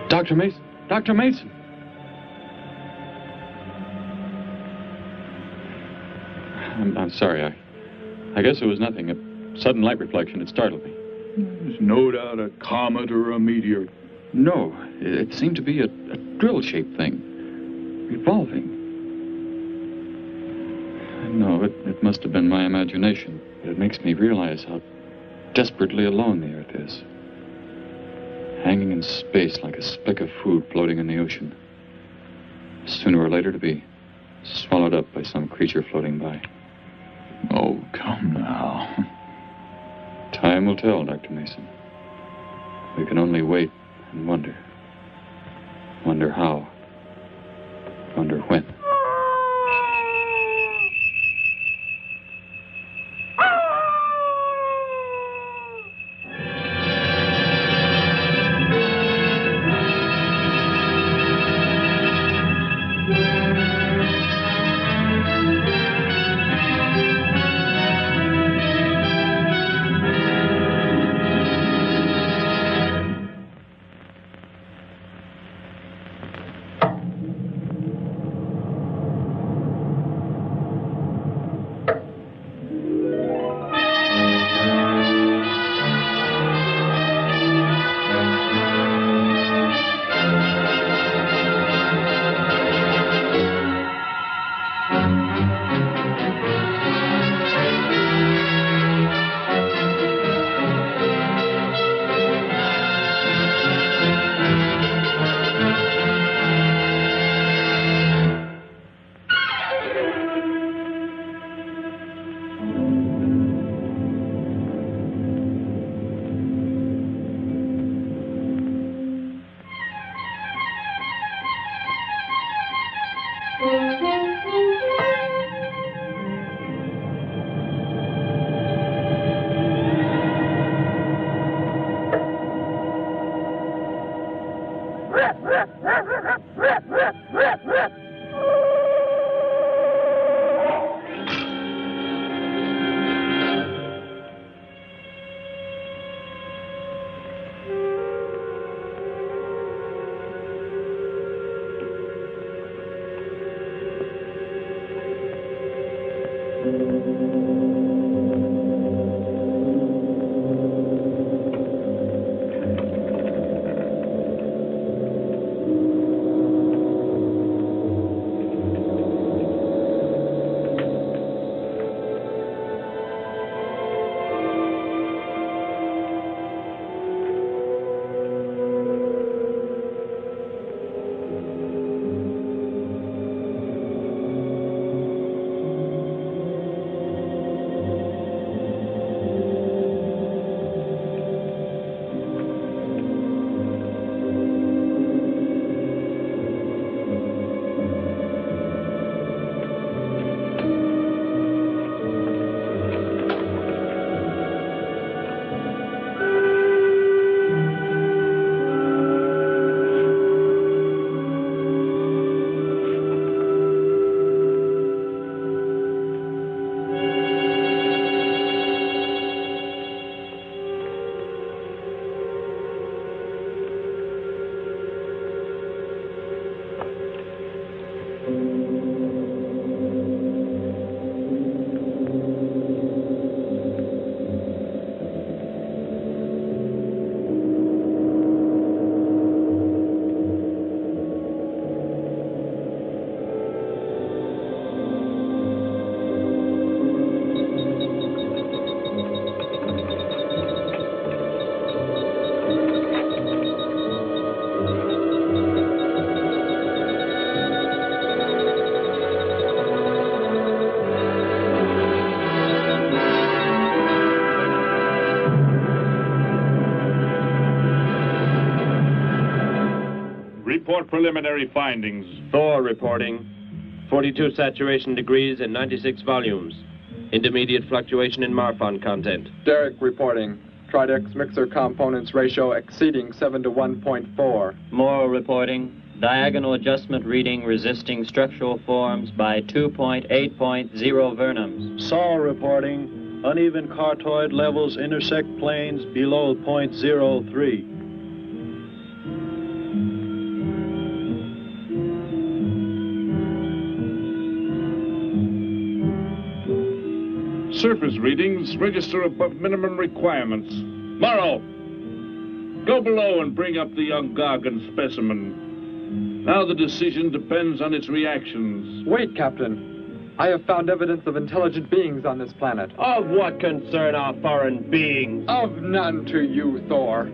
Dr. Mason! Dr. Mason! I'm sorry. I guess it was nothing. A sudden light reflection. It startled me. There's no doubt a comet or a meteor. No, it seemed to be a drill-shaped thing, revolving. No, it must have been my imagination, but it makes me realize how desperately alone the Earth is. Hanging in space like a speck of food floating in the ocean. Sooner or later to be swallowed up by some creature floating by. Oh, come now. Time will tell, Dr. Mason. We can only wait and wonder. Wonder how. Wonder when. Report preliminary findings. Thor reporting. 42 saturation degrees in 96 volumes. Intermediate fluctuation in Marfan content. Derek reporting. Tridex mixer components ratio exceeding 7 to 1.4. Morrow reporting. Diagonal adjustment reading resisting structural forms by 2.8.0 vernums. Saul reporting. Uneven cartoid levels intersect planes below .03. surface readings register above minimum requirements. Morrow, go below and bring up the young Gargan specimen. Now the decision depends on its reactions. Wait, Captain. I have found evidence of intelligent beings on this planet. Of what concern are foreign beings? Of none to you, Thor.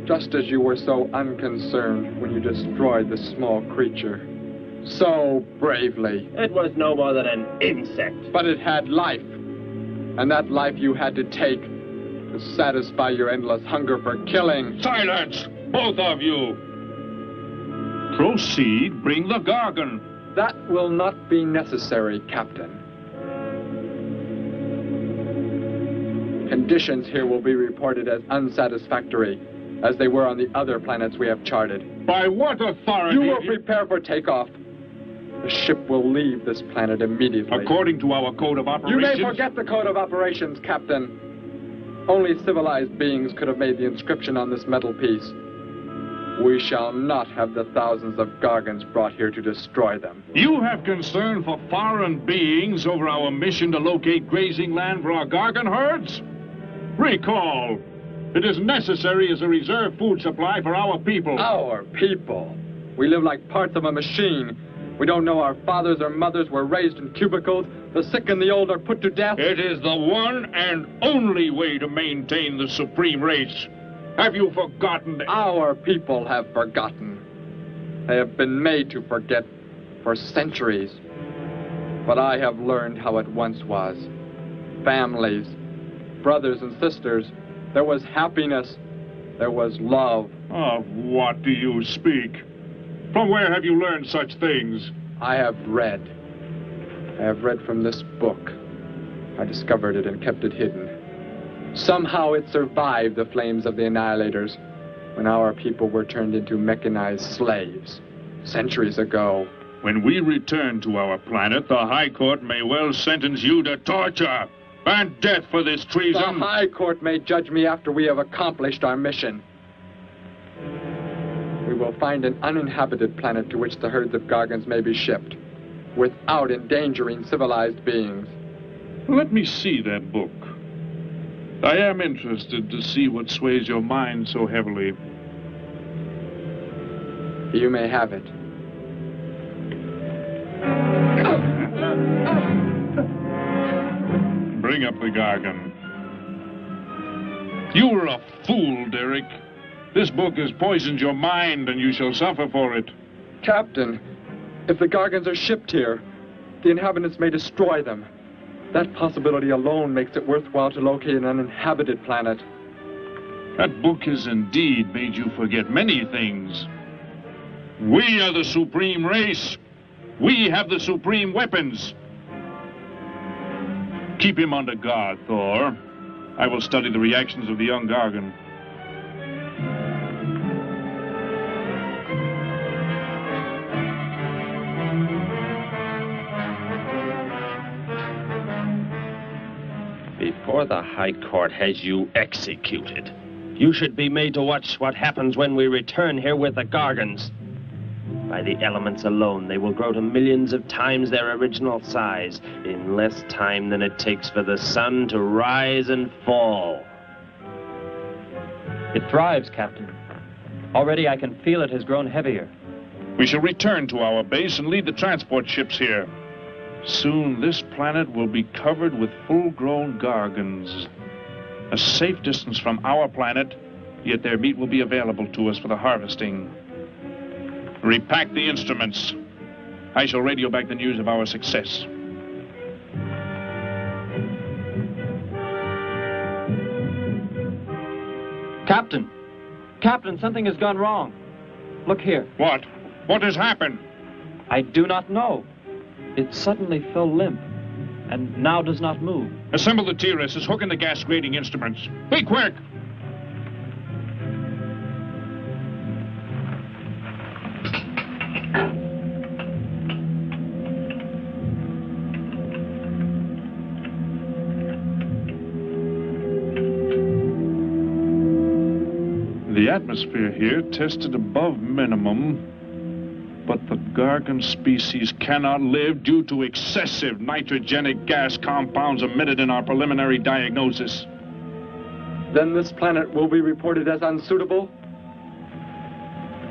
Just as you were so unconcerned when you destroyed the small creature. So bravely. It was no more than an insect. But it had life. And that life you had to take to satisfy your endless hunger for killing. Silence, both of you! Proceed, bring the Gargan. That will not be necessary, Captain. Conditions here will be reported as unsatisfactory, as they were on the other planets we have charted. By what authority? You will prepare for takeoff. The ship will leave this planet immediately. According to our code of operations... You may forget the code of operations, Captain. Only civilized beings could have made the inscription on this metal piece. We shall not have the thousands of Gargans brought here to destroy them. You have concern for foreign beings over our mission to locate grazing land for our Gargan herds? Recall, it is necessary as a reserve food supply for our people. Our people? We live like parts of a machine. We don't know our fathers or mothers were raised in cubicles. The sick and the old are put to death. It is the one and only way to maintain the supreme race. Have you forgotten? Our people have forgotten. They have been made to forget for centuries. But I have learned how it once was. Families, brothers and sisters. There was happiness. There was love. Of what do you speak? From where have you learned such things? I have read. I have read from this book. I discovered it and kept it hidden. Somehow it survived the flames of the Annihilators when our people were turned into mechanized slaves centuries ago. When we return to our planet, the High Court may well sentence you to torture and death for this treason. The High Court may judge me after we have accomplished our mission. We will find an uninhabited planet to which the herds of Gargans may be shipped, without endangering civilized beings. Let me see that book. I am interested to see what sways your mind so heavily. You may have it. Bring up the Gargan. You were a fool, Derek. This book has poisoned your mind, and you shall suffer for it. Captain, if the Gargans are shipped here, the inhabitants may destroy them. That possibility alone makes it worthwhile to locate an uninhabited planet. That book has indeed made you forget many things. We are the supreme race. We have the supreme weapons. Keep him under guard, Thor. I will study the reactions of the young Gargan. Before the High Court has you executed, you should be made to watch what happens when we return here with the Gargans. By the elements alone, they will grow to millions of times their original size in less time than it takes for the sun to rise and fall. It thrives, Captain. Already I can feel it has grown heavier. We shall return to our base and lead the transport ships here. Soon this planet will be covered with full-grown Gargans. A safe distance from our planet, yet their meat will be available to us for the harvesting. Repack the instruments. I shall radio back the news of our success. Captain! Captain, something has gone wrong. Look here. What? What has happened? I do not know. It suddenly fell limp, and now does not move. Assemble the TRSs, hook in the gas grading instruments. Be quick! The atmosphere here tested above minimum. But the Gargan species cannot live due to excessive nitrogenic gas compounds emitted in our preliminary diagnosis. Then this planet will be reported as unsuitable?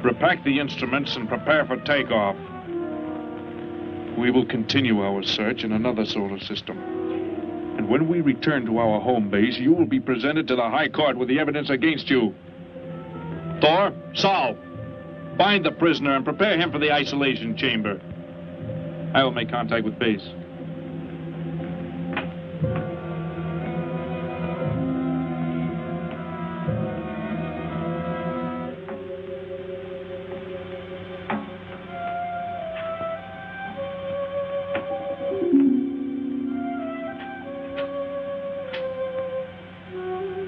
Repack the instruments and prepare for takeoff. We will continue our search in another solar system. And when we return to our home base, you will be presented to the High Court with the evidence against you. Thor, Saul, bind the prisoner and prepare him for the isolation chamber. I will make contact with base.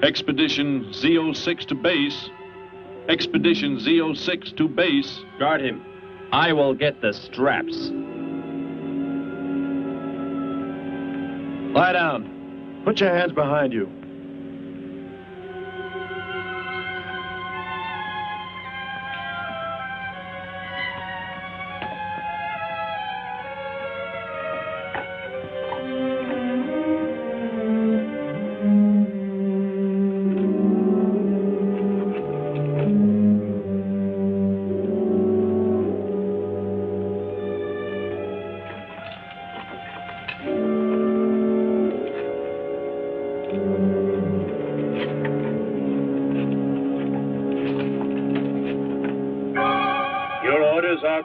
Expedition Z06 to base. Expedition Z06 to base. Guard him. I will get the straps. Lie down. Put your hands behind you.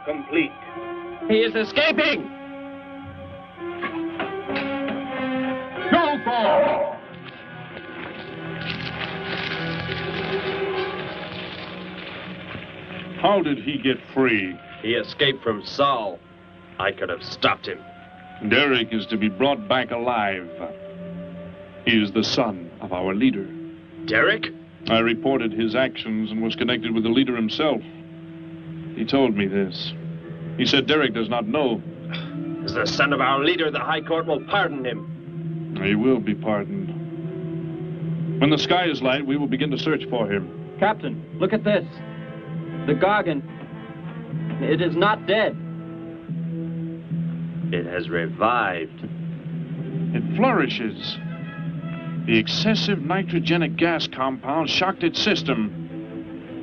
Complete. He is escaping! Go, Thor! How did he get free? He escaped from Saul. I could have stopped him. Derek is to be brought back alive. He is the son of our leader. Derek? I reported his actions and was connected with the leader himself. He told me this. He said Derek does not know. As the son of our leader, the High Court will pardon him. He will be pardoned. When the sky is light, we will begin to search for him. Captain, look at this. The Gargan. It is not dead. It has revived. It flourishes. The excessive nitrogenic gas compound shocked its system.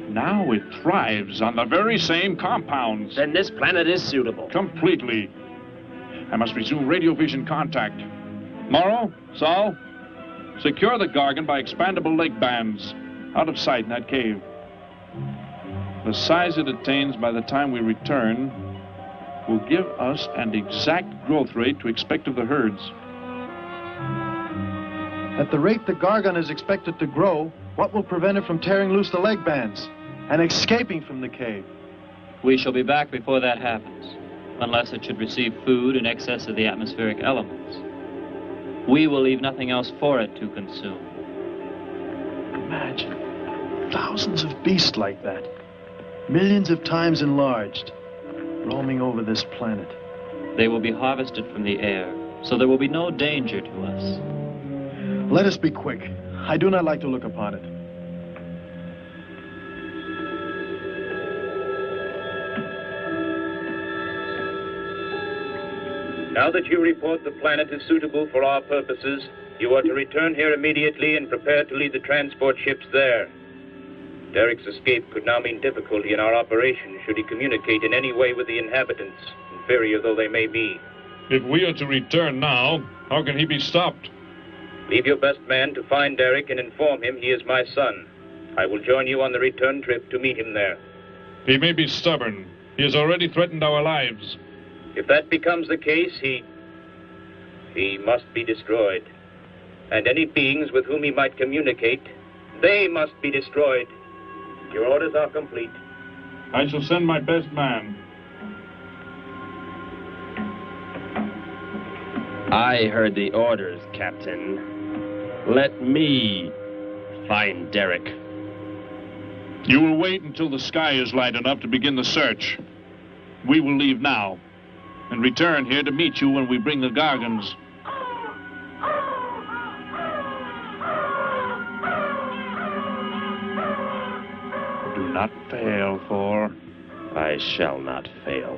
Now it thrives on the very same compounds. Then this planet is suitable. Completely. I must resume radio vision contact. Morrow, Saul, secure the Gargan by expandable leg bands. Out of sight in that cave. The size it attains by the time we return will give us an exact growth rate to expect of the herds. At the rate the Gargan is expected to grow, what will prevent it from tearing loose the leg bands and escaping from the cave? We shall be back before that happens, unless it should receive food in excess of the atmospheric elements. We will leave nothing else for it to consume. Imagine thousands of beasts like that, millions of times enlarged, roaming over this planet. They will be harvested from the air, so there will be no danger to us. Let us be quick. I do not like to look upon it. Now that you report the planet is suitable for our purposes, you are to return here immediately and prepare to lead the transport ships there. Derek's escape could now mean difficulty in our operation should he communicate in any way with the inhabitants, inferior though they may be. If we are to return now, how can he be stopped? Leave your best man to find Derek and inform him he is my son. I will join you on the return trip to meet him there. He may be stubborn. He has already threatened our lives. If that becomes the case, he must be destroyed. And any beings with whom he might communicate, they must be destroyed. Your orders are complete. I shall send my best man. I heard the orders, Captain. Let me find Derek. You will wait until the sky is light enough to begin the search. We will leave now and return here to meet you when we bring the Gargans. Do not fail, Thor. I shall not fail.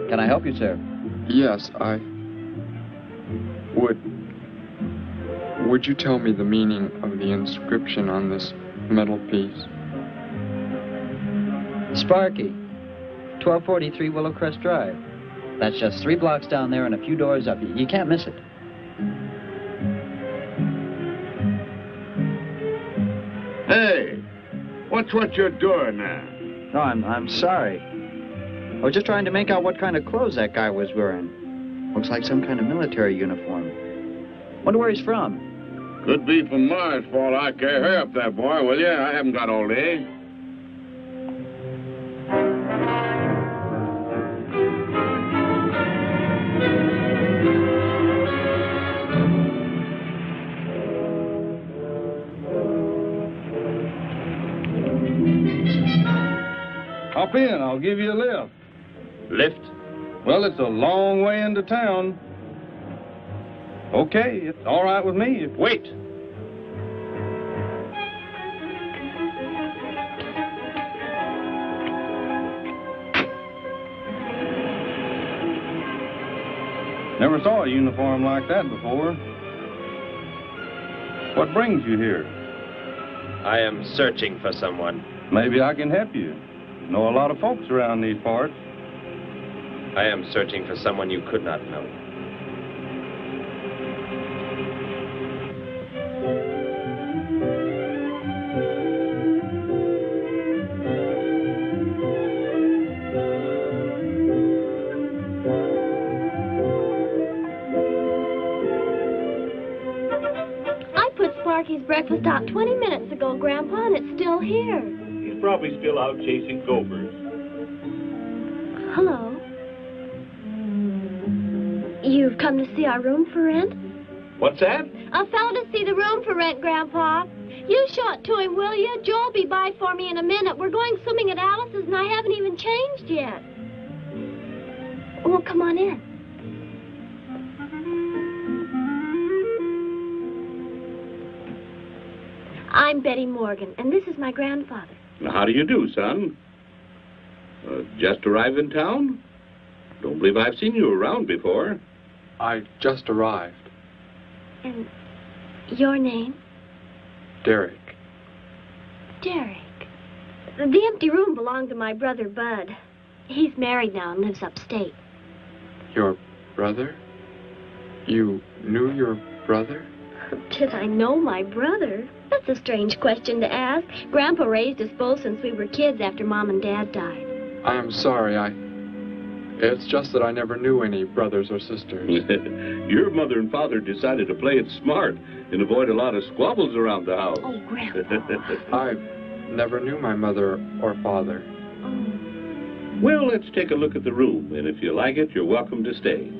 Can I help you, sir? Yes, Would you tell me the meaning of the inscription on this metal piece? Sparky, 1243 Willowcrest Drive. That's just 3 blocks down there and a few doors up. You can't miss it. Hey, what's what you're doing now? No, I'm sorry. I was just trying to make out what kind of clothes that guy was wearing. Looks like some kind of military uniform. Wonder where he's from. Could be from Mars, for all I care. Hurry up there, boy, will you? I haven't got all day. Hop in, I'll give you a lift. Lift? Well, it's a long way into town. Okay, it's all right with me. Wait! Never saw a uniform like that before. What brings you here? I am searching for someone. Maybe I can help you. Know a lot of folks around these parts. I am searching for someone you could not know. Sparky's breakfast out 20 minutes ago, Grandpa, and it's still here. He's probably still out chasing gophers. Hello. You've come to see our room for rent? What's that? A fellow to see the room for rent, Grandpa. You show it to him, will you? Joe'll be by for me in a minute. We're going swimming at Alice's, and I haven't even changed yet. Well, come on in. I'm Betty Morgan, and this is my grandfather. How do you do, son? Just arrived in town? Don't believe I've seen you around before. I just arrived. And your name? Derek. Derek. The empty room belonged to my brother, Bud. He's married now and lives upstate. Your brother? You knew your brother? Did I know my brother? That's a strange question to ask. Grandpa raised us both since we were kids after Mom and Dad died. I'm sorry, It's just that I never knew any brothers or sisters. Your mother and father decided to play it smart and avoid a lot of squabbles around the house. Oh, Grandpa. I never knew my mother or father. Oh. Well, let's take a look at the room, and if you like it, you're welcome to stay.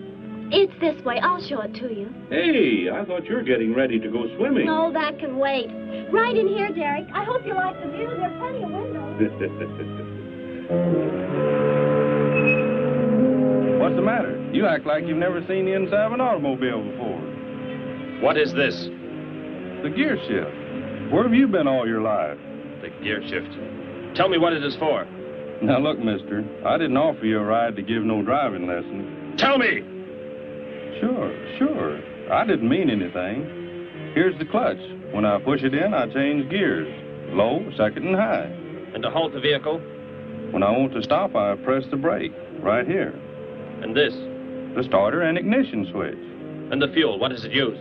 It's this way. I'll show it to you. Hey, I thought you were getting ready to go swimming. No, that can wait. Right in here, Derek. I hope you like the view. There are plenty of windows. What's the matter? You act like you've never seen the inside of an automobile before. What is this? The gear shift. Where have you been all your life? The gear shift. Tell me what it is for. Now, look, mister, I didn't offer you a ride to give no driving lessons. Tell me! Sure. I didn't mean anything. Here's the clutch. When I push it in, I change gears. Low, second, and high. And to halt the vehicle? When I want to stop, I press the brake, right here. And this? The starter and ignition switch. And the fuel, what does it use?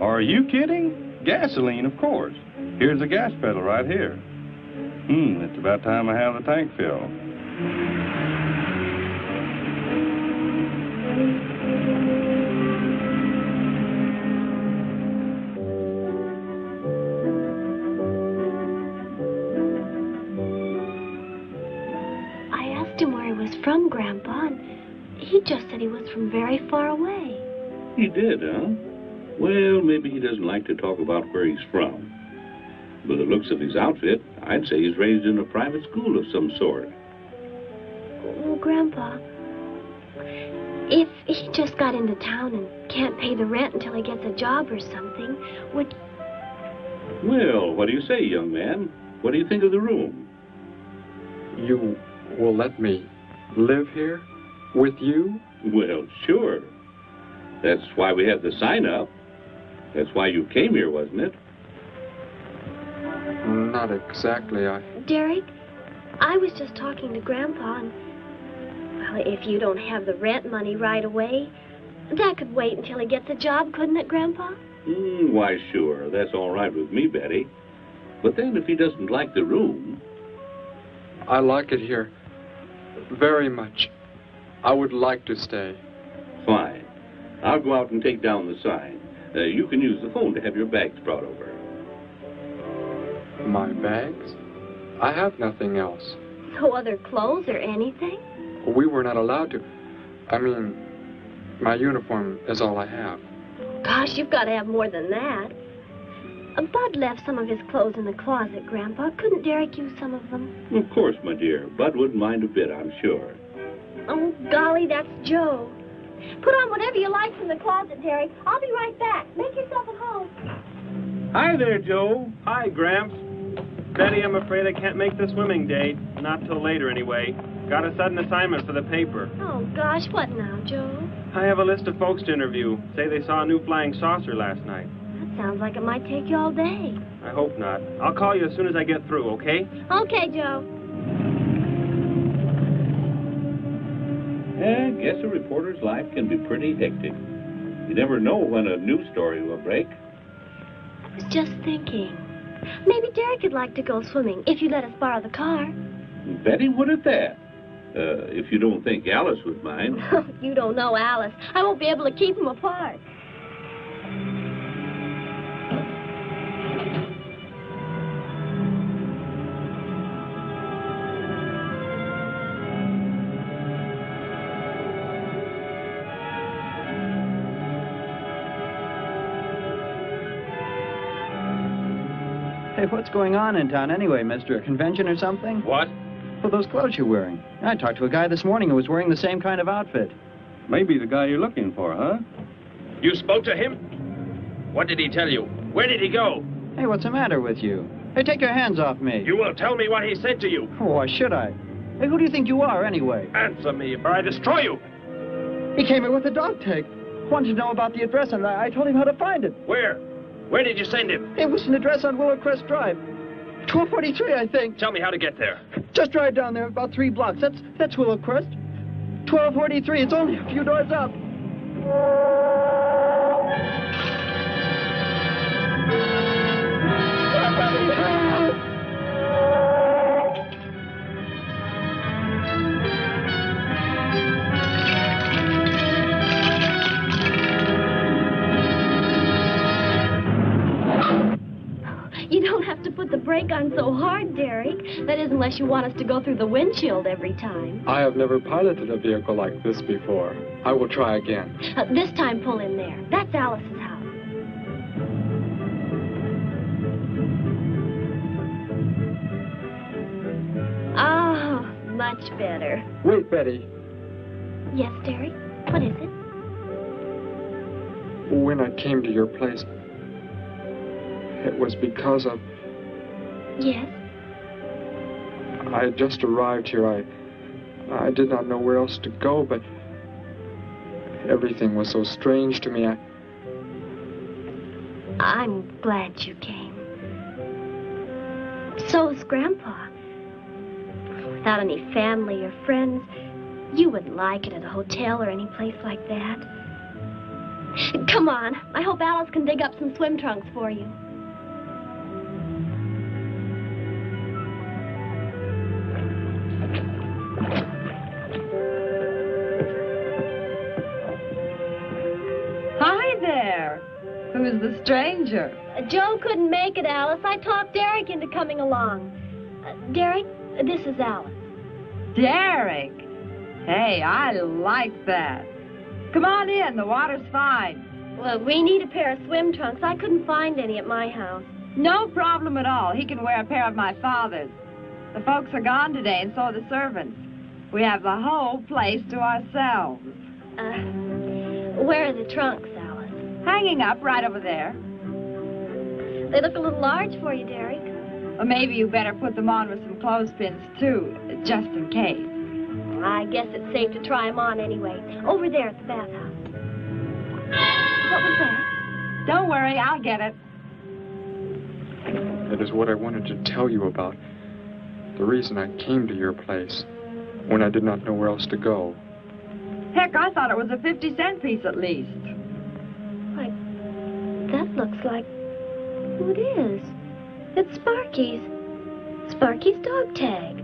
Are you kidding? Gasoline, of course. Here's the gas pedal right here. It's about time I have the tank filled. I asked him where he was from, Grandpa, and he just said he was from very far away. He did, huh? Well, maybe he doesn't like to talk about where he's from. By the looks of his outfit, I'd say he's raised in a private school of some sort. Well, Grandpa, if he just got into town and can't pay the rent until he gets a job or something, would... Well, what do you say, young man? What do you think of the room? You will let me live here with you? Well, sure. That's why we have the sign up. That's why you came here, wasn't it? Not exactly, Derek, I was just talking to Grandpa, and... Well, if you don't have the rent money right away, that could wait until he gets a job, couldn't it, Grandpa? Why, sure. That's all right with me, Betty. But then if he doesn't like the room... I like it here very much. I would like to stay. Fine. I'll go out and take down the sign. You can use the phone to have your bags brought over. My bags? I have nothing else. No other clothes or anything? We were not allowed to. I mean, my uniform is all I have. Gosh, you've got to have more than that. Bud left some of his clothes in the closet, Grandpa. Couldn't Derek use some of them? Of course, my dear. Bud wouldn't mind a bit, I'm sure. Oh, golly, that's Joe. Put on whatever you like from the closet, Derek. I'll be right back. Make yourself at home. Hi there, Joe. Hi, Gramps. Betty, I'm afraid I can't make the swimming date. Not till later, anyway. Got a sudden assignment for the paper. Oh, gosh, what now, Joe? I have a list of folks to interview. Say they saw a new flying saucer last night. That sounds like it might take you all day. I hope not. I'll call you as soon as I get through, okay? Okay, Joe. I guess a reporter's life can be pretty hectic. You never know when a news story will break. I was just thinking. Maybe Derek would like to go swimming if you let us borrow the car. Betty would at that. If you don't think Alice would mind. You don't know Alice. I won't be able to keep them apart. Hey, what's going on in town anyway, mister? A convention or something? What? Well, those clothes you're wearing. I talked to a guy this morning who was wearing the same kind of outfit. Maybe the guy you're looking for, huh? You spoke to him? What did he tell you? Where did he go? Hey, what's the matter with you? Hey, take your hands off me. You will tell me what he said to you. Oh, why should I? Hey, who do you think you are, anyway? Answer me, or I destroy you. He came here with a dog tag. Wanted to know about the address, and I told him how to find it. Where? Where did you send him? It was an address on Willow Crest Drive. 1243, I think. Tell me how to get there. Just drive down there about 3 blocks. That's Willow Crest. 1243. It's only a few doors up. You don't have to put the brake on so hard, Derek. That is, unless you want us to go through the windshield every time. I have never piloted a vehicle like this before. I will try again. This time, pull in there. That's Alice's house. Oh, much better. Wait, Betty. Yes, Derek? What is it? When I came to your place, it was because of... Yes? I had just arrived here. I did not know where else to go, but everything was so strange to me. I'm glad you came. So is Grandpa. Without any family or friends, you wouldn't like it at a hotel or any place like that. Come on. I hope Alice can dig up some swim trunks for you. Who's the stranger? Joe couldn't make it, Alice. I talked Derek into coming along. Derek, this is Alice. Derek? Hey, I like that. Come on in, the water's fine. Well, we need a pair of swim trunks. I couldn't find any at my house. No problem at all. He can wear a pair of my father's. The folks are gone today, and so are the servants. We have the whole place to ourselves. Where are the trunks, Alice? Hanging up right over there. They look a little large for you, Derek. Or maybe you better put them on with some clothespins, too, just in case. I guess it's safe to try them on anyway. Over there at the bathhouse. What was that? Don't worry, I'll get it. That is what I wanted to tell you about. The reason I came to your place when I did not know where else to go. Heck, I thought it was a 50-cent piece at least. Why, that looks like... who it is? It's Sparky's. Sparky's dog tag.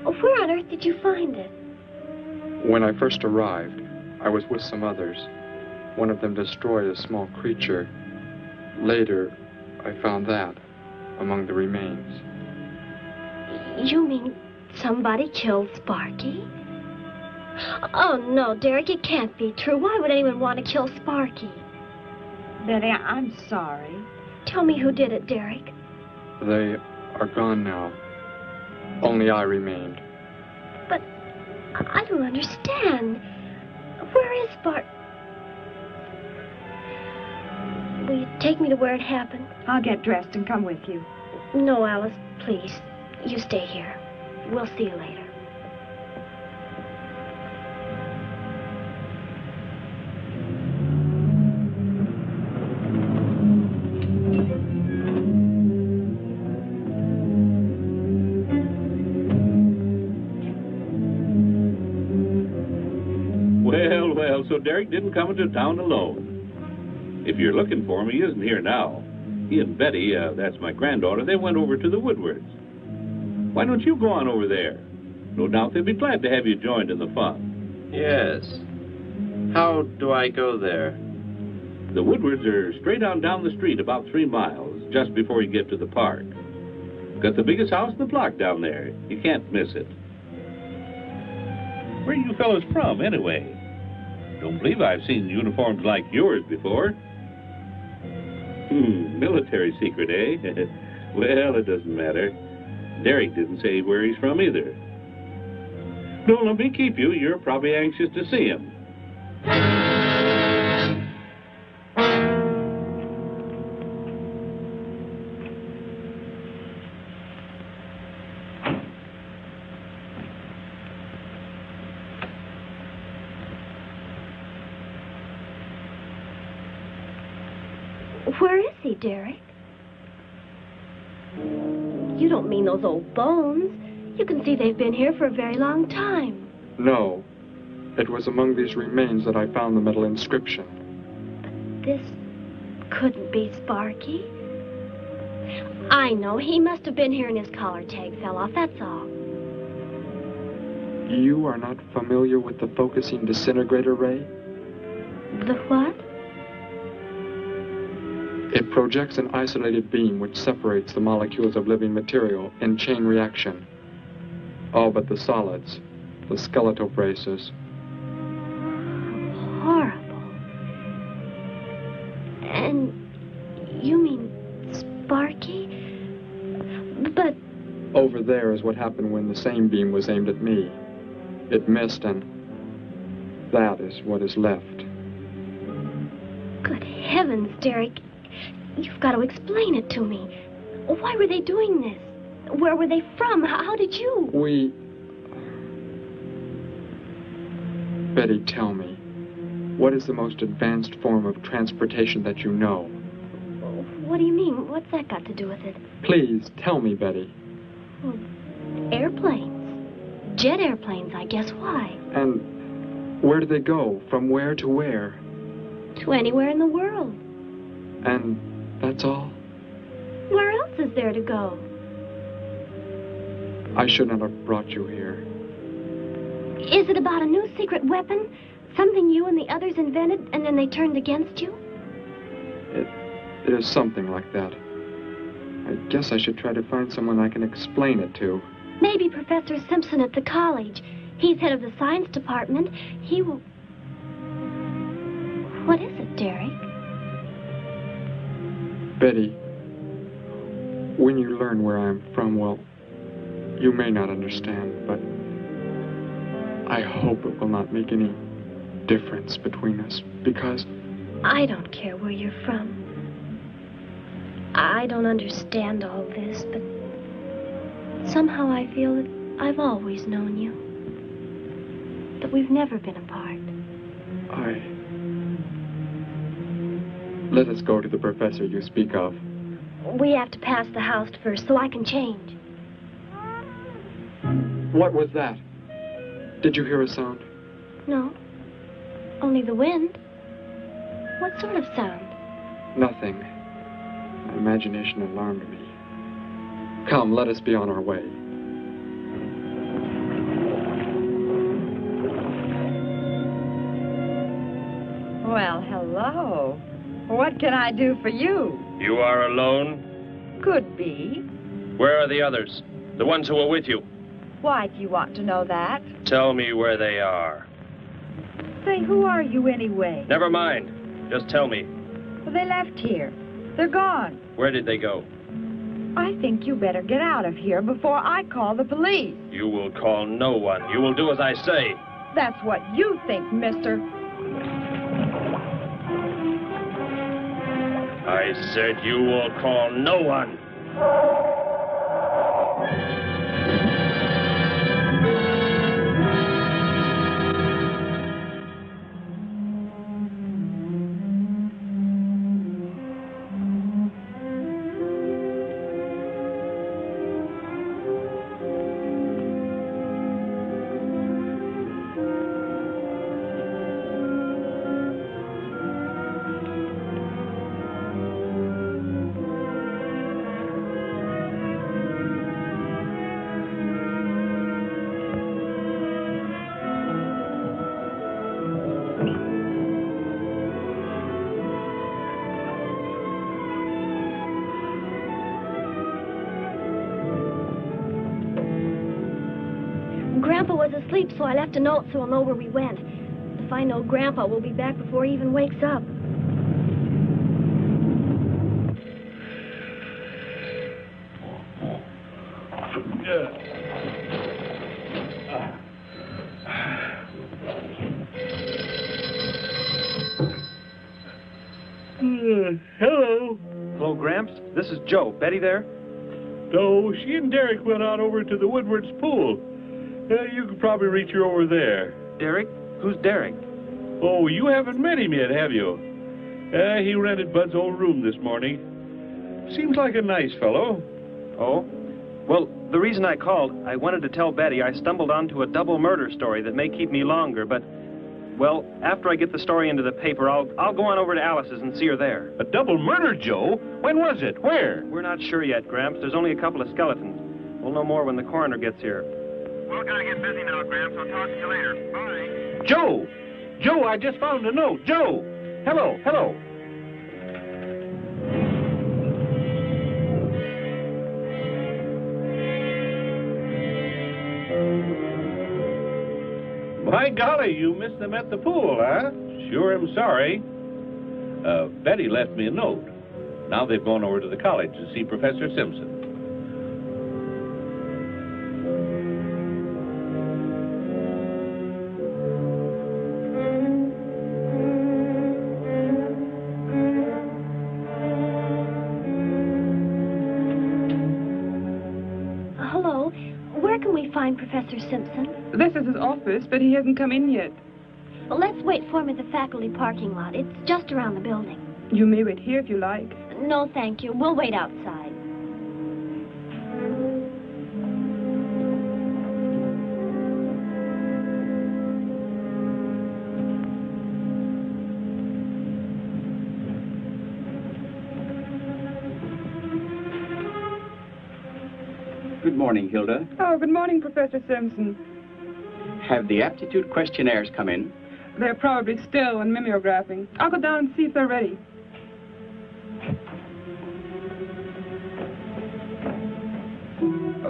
Where on earth did you find it? When I first arrived, I was with some others. One of them destroyed a small creature. Later, I found that among the remains. You mean somebody killed Sparky? Oh, no, Derek, it can't be true. Why would anyone want to kill Sparky? Betty, I'm sorry. Tell me who did it, Derek. They are gone now. Only I remained. But I don't understand. Where is Sparky? Will you take me to where it happened? I'll get dressed and come with you. No, Alice, please. You stay here. We'll see you later. Well, so Derek didn't come into town alone. If you're looking for him, he isn't here now. He and Betty, that's my granddaughter, they went over to the Woodwards. Why don't you go on over there? No doubt they'd be glad to have you joined in the fun. Yes. How do I go there? The Woodwards are straight on down the street about 3 miles, just before you get to the park. Got the biggest house in the block down there. You can't miss it. Where are you fellas from, anyway? Don't believe I've seen uniforms like yours before. Military secret, eh? Well, it doesn't matter. Derek didn't say where he's from either. Don't let me keep you. You're probably anxious to see him. Where is he, Derek? You don't mean those old bones. You can see they've been here for a very long time. No. It was among these remains that I found the metal inscription. But this couldn't be Sparky. I know. He must have been here and his collar tag fell off, that's all. You are not familiar with the focusing disintegrator ray? The what? It projects an isolated beam which separates the molecules of living material in chain reaction. All but the solids, the skeletal braces. Horrible. And you mean Sparky? But... Over there is what happened when the same beam was aimed at me. It missed, and that is what is left. Good heavens, Derek. You've got to explain it to me. Why were they doing this? Where were they from? How did you... Betty, tell me. What is the most advanced form of transportation that you know? What do you mean? What's that got to do with it? Please, tell me, Betty. Well, airplanes. Jet airplanes, I guess. Why? And where do they go? From where to where? To anywhere in the world. And that's all? Where else is there to go? I should not have brought you here. Is it about a new secret weapon? Something you and the others invented and then they turned against you? It is something like that. I guess I should try to find someone I can explain it to. Maybe Professor Simpson at the college. He's head of the science department. He will... What is it, Derek? Betty, when you learn where I'm from, well, you may not understand, but I hope it will not make any difference between us, because... I don't care where you're from. I don't understand all this, but somehow I feel that I've always known you. That we've never been apart. Let us go to the professor you speak of. We have to pass the house first so I can change. What was that? Did you hear a sound? No. Only the wind. What sort of sound? Nothing. My imagination alarmed me. Come, let us be on our way. Well, hello. What can I do for you? You are alone? Could be. Where are the others? The ones who were with you? Why do you want to know that? Tell me where they are. Say, who are you anyway? Never mind. Just tell me. Well, they left here. They're gone. Where did they go? I think you better get out of here before I call the police. You will call no one. You will do as I say. That's what you think, mister. I said you will call no one. Grandpa was asleep, so I left a note so he'll know where we went. If I know Grandpa will be back before he even wakes up. Hello. Hello, Gramps. This is Joe. Betty there? No, she and Derek went out over to the Woodward's pool. You could probably reach her over there. Derek? Who's Derek? Oh, you haven't met him yet, have you? He rented Bud's old room this morning. Seems like a nice fellow. Oh? Well, the reason I called, I wanted to tell Betty I stumbled onto a double murder story that may keep me longer, but, well, after I get the story into the paper, I'll go on over to Alice's and see her there. A double murder, Joe? When was it? Where? We're not sure yet, Gramps. There's only a couple of skeletons. We'll know more when the coroner gets here. Well, gotta get busy now, Gramps. I'll talk to you later. Bye. Joe! Joe, I just found a note. Joe! Hello, hello. My golly, you missed them at the pool, huh? Sure am sorry. Betty left me a note. Now they've gone over to the college to see Professor Simpson. Hello. Where can we find Professor Simpson? This is his office, but he hasn't come in yet. Well, let's wait for him at the faculty parking lot. It's just around the building. You may wait here if you like. No, thank you. We'll wait outside. Good morning, Hilda. Oh, good morning, Professor Simpson. Have the aptitude questionnaires come in? They're probably still in mimeographing. I'll go down and see if they're ready.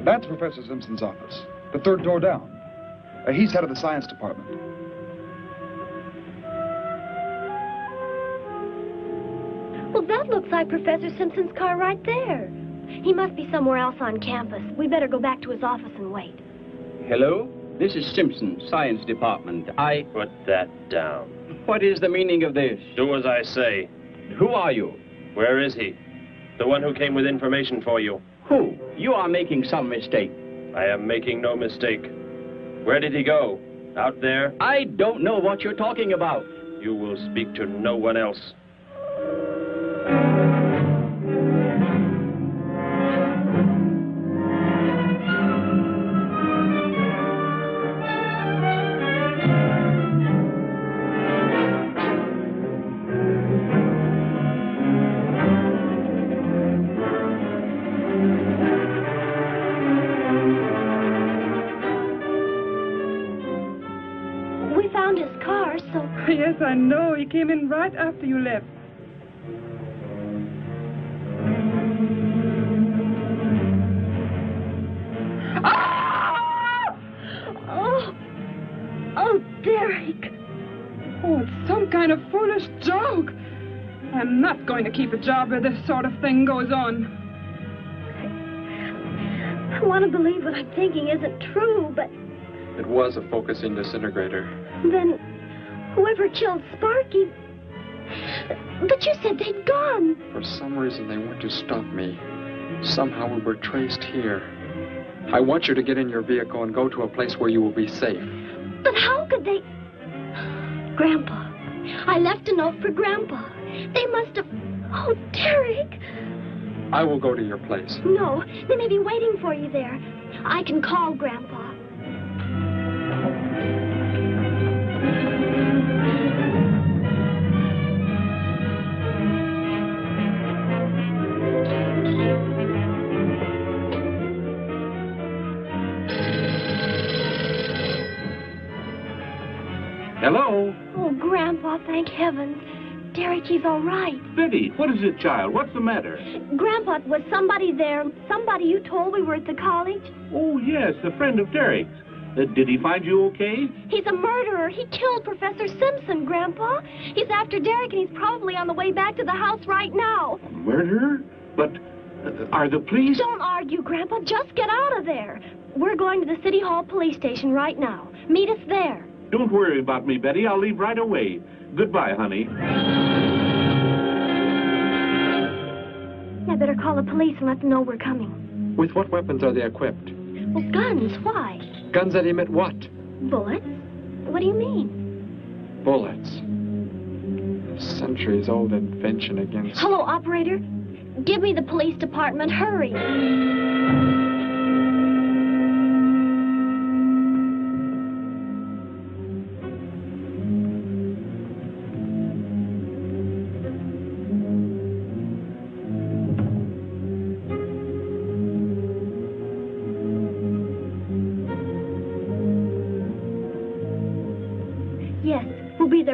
That's Professor Simpson's office. The third door down. He's head of the science department. Well, that looks like Professor Simpson's car right there. He must be somewhere else on campus. We better go back to his office and wait. Hello? This is Simpson, science department. Put that down. What is the meaning of this? Do as I say. Who are you? Where is he? The one who came with information for you. Who? You are making some mistake. I am making no mistake. Where did he go? Out there? I don't know what you're talking about. You will speak to no one else. Yes, I know. He came in right after you left. Ah! Oh, Derek. Oh, it's some kind of foolish joke. I'm not going to keep a job where this sort of thing goes on. I want to believe what I'm thinking isn't true, but... It was a focusing disintegrator. Then... whoever killed Sparky... But you said they'd gone. For some reason, they went to stop me. Somehow we were traced here. I want you to get in your vehicle and go to a place where you will be safe. But how could they... Grandpa. I left a note for Grandpa. They must have... Oh, Derek. I will go to your place. No, they may be waiting for you there. I can call Grandpa. Hello? Oh, Grandpa, thank heavens. Derek, he's all right. Betty, what is it, child? What's the matter? Grandpa, was somebody there? Somebody you told we were at the college? Oh, yes, a friend of Derek's. Did he find you okay? He's a murderer. He killed Professor Simpson, Grandpa. He's after Derek, and he's probably on the way back to the house right now. A murderer? But are the police... Don't argue, Grandpa. Just get out of there. We're going to the City Hall police station right now. Meet us there. Don't worry about me, Betty. I'll leave right away. Goodbye, honey. I better call the police and let them know we're coming. With what weapons are they equipped? Well, guns. Why? Guns that emit what? Bullets? What do you mean? Bullets. A centuries-old invention against... Hello, operator. Give me the police department. Hurry.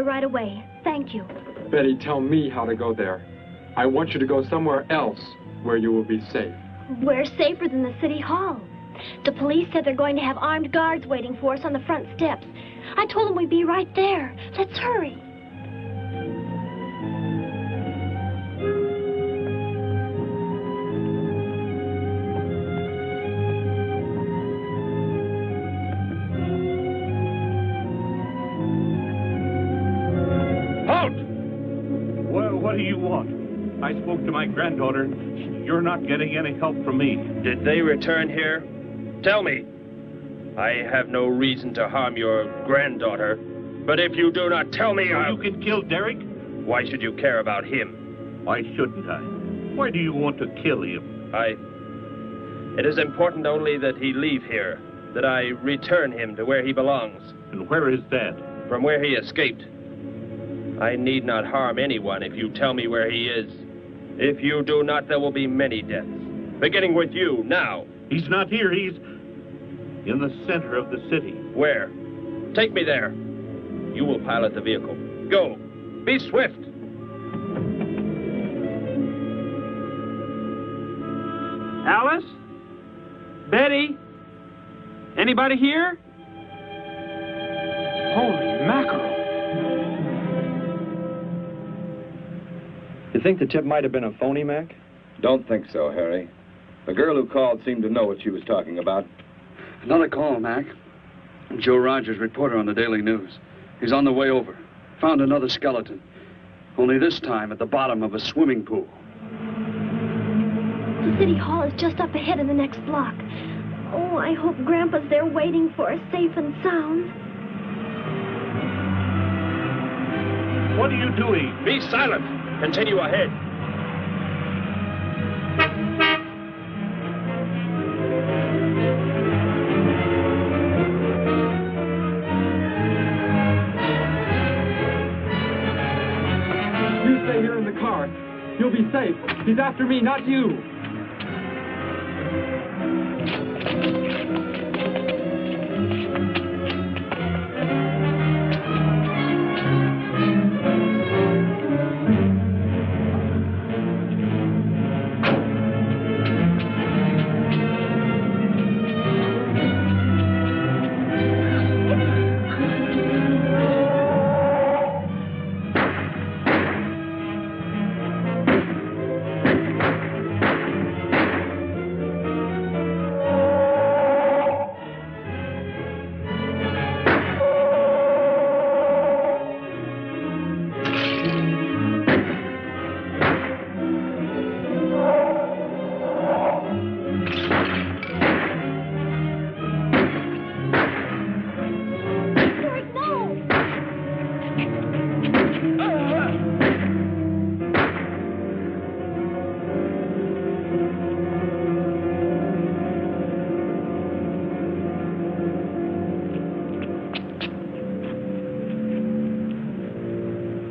Right away. Thank you. Betty, tell me how to go there. I want you to go somewhere else where you will be safe. We're safer than the City Hall. The police said they're going to have armed guards waiting for us on the front steps. I told them we'd be right there. Let's hurry. What do you want? I spoke to my granddaughter. You're not getting any help from me. Did they return here? Tell me. I have no reason to harm your granddaughter, but if you do not tell me, You can kill Derek? Why should you care about him? Why shouldn't I? Why do you want to kill him? It is important only that he leave here, that I return him to where he belongs. And where is that? From where he escaped. I need not harm anyone if you tell me where he is. If you do not, there will be many deaths. Beginning with you, now. He's not here. He's in the center of the city. Where? Take me there. You will pilot the vehicle. Go. Be swift. Alice? Betty? Anybody here? Holy mackerel. You think the tip might have been a phony, Mac? Don't think so, Harry. The girl who called seemed to know what she was talking about. Another call, Mac. Joe Rogers, reporter on the Daily News. He's on the way over. Found another skeleton. Only this time at the bottom of a swimming pool. The city hall is just up ahead in the next block. Oh, I hope Grandpa's there waiting for us safe and sound. What are you doing? Be silent. Continue ahead. You stay here in the car. You'll be safe. He's after me, not you.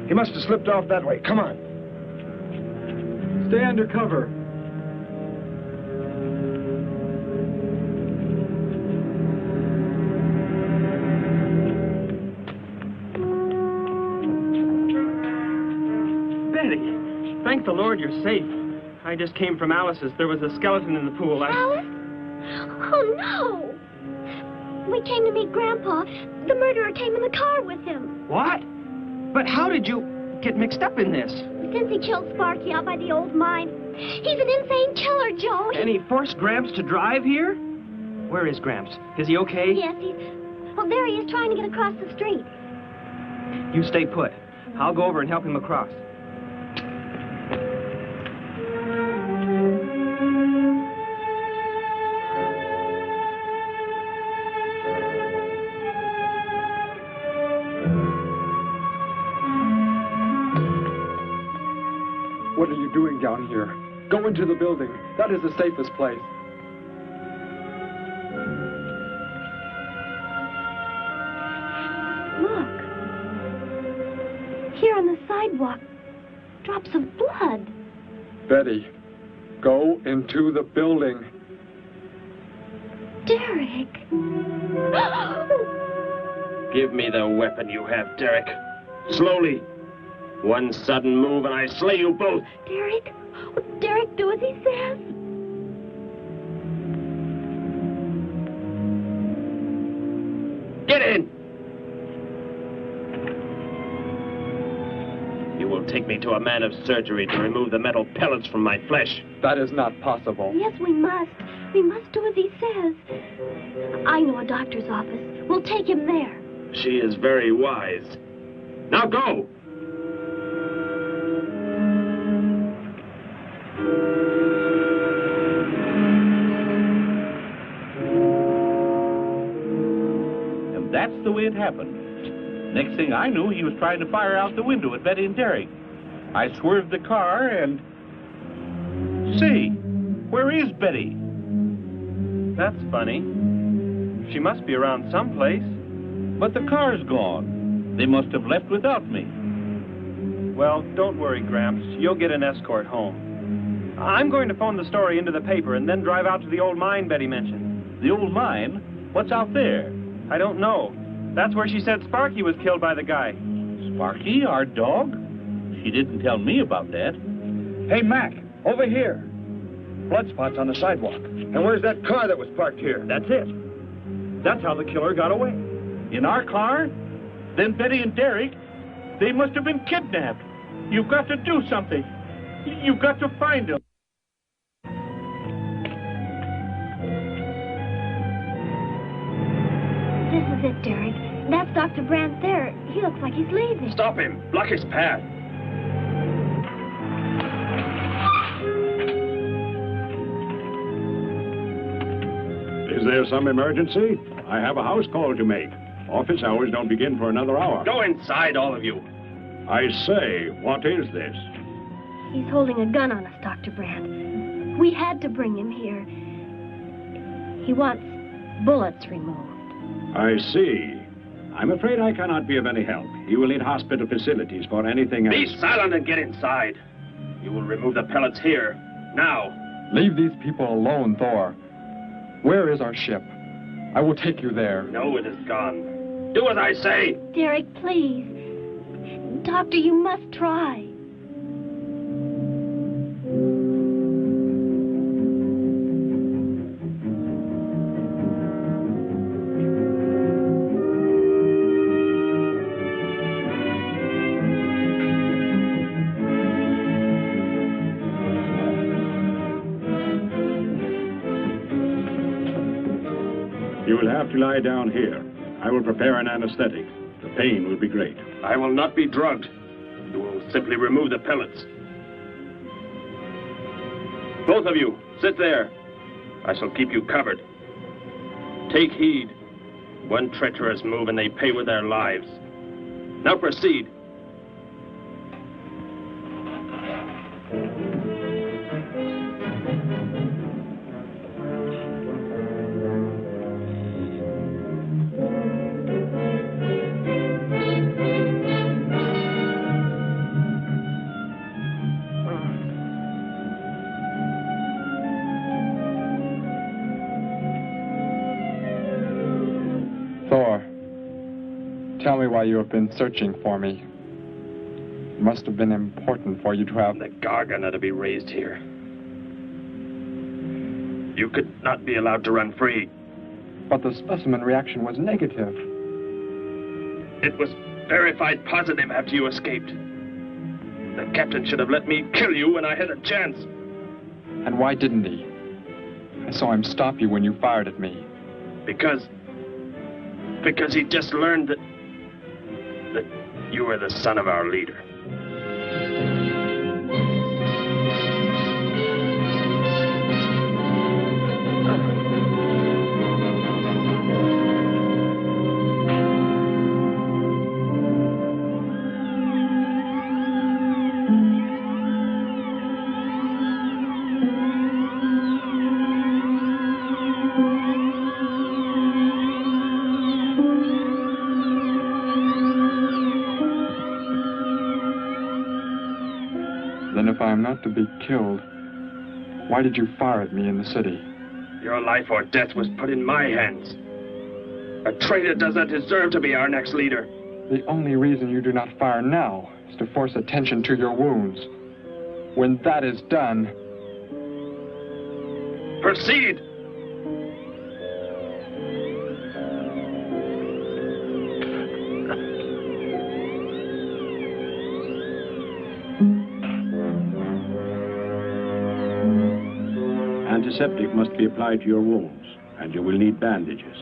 He must have slipped off that way. Come on. Stay under cover. Betty, thank the Lord you're safe. I just came from Alice's. There was a skeleton in the pool. Alice? Oh, no! We came to meet Grandpa. The murderer came in the car with him. What? But how did you get mixed up in this? Since he killed Sparky out by the old mine. He's an insane killer, Joe. And he forced Gramps to drive here? Where is Gramps? Is he okay? Yes, he's... Oh, there he is, trying to get across the street. You stay put. I'll go over and help him across. What are you doing down here? Go into the building. That is the safest place. Look. Here on the sidewalk. Drops of blood. Betty, go into the building. Derek. Give me the weapon you have, Derek. Slowly. One sudden move and I slay you both. Derek? Will Derek do as he says? Get in! You will take me to a man of surgery to remove the metal pellets from my flesh. That is not possible. Yes, we must. We must do as he says. I know a doctor's office. We'll take him there. She is very wise. Now go! And that's the way it happened. Next thing I knew, he was trying to fire out the window at Betty and Derek. I swerved the car and... Say, where is Betty? That's funny. She must be around someplace. But the car's gone. They must have left without me. Well, don't worry, Gramps. You'll get an escort home. I'm going to phone the story into the paper and then drive out to the old mine Betty mentioned. The old mine? What's out there? I don't know. That's where she said Sparky was killed by the guy. Sparky, our dog? She didn't tell me about that. Hey, Mac, over here. blood spots on the sidewalk. And where's that car that was parked here? That's it. That's how the killer got away. In our car? Then Betty and Derek, they must have been kidnapped. You've got to do something. You've got to find them. This is it, Derek. That's Dr. Brandt there. He looks like he's leaving. Stop him. Block his path. Is there some emergency? I have a house call to make. Office hours don't begin for another hour. Go inside, all of you. I say, what is this? He's holding a gun on us, Dr. Brandt. We had to bring him here. He wants bullets removed. I see. I'm afraid I cannot be of any help. He will need hospital facilities for anything else. Be silent and get inside. You will remove the pellets here, now. Leave these people alone, Thor. Where is our ship? I will take you there. No, it is gone. Do as I say. Derek, please. Doctor, you must try. You will have to lie down here. I will prepare an anesthetic. The pain will be great. I will not be drugged. You will simply remove the pellets. Both of you, sit there. I shall keep you covered. Take heed. One treacherous move and they pay with their lives. Now proceed. Tell me why you have been searching for me. It must have been important for you to have... The Gargan are to be raised here. You could not be allowed to run free. But the specimen reaction was negative. It was verified positive after you escaped. The captain should have let me kill you when I had a chance. And why didn't he? I saw him stop you when you fired at me. Because he just learned that you were the son of our leader. If I am not to be killed, why did you fire at me in the city? Your life or death was put in my hands. A traitor does not deserve to be our next leader. The only reason you do not fire now is to force attention to your wounds. When that is done... Proceed! Antiseptic must be applied to your wounds, and you will need bandages.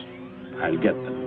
I'll get them.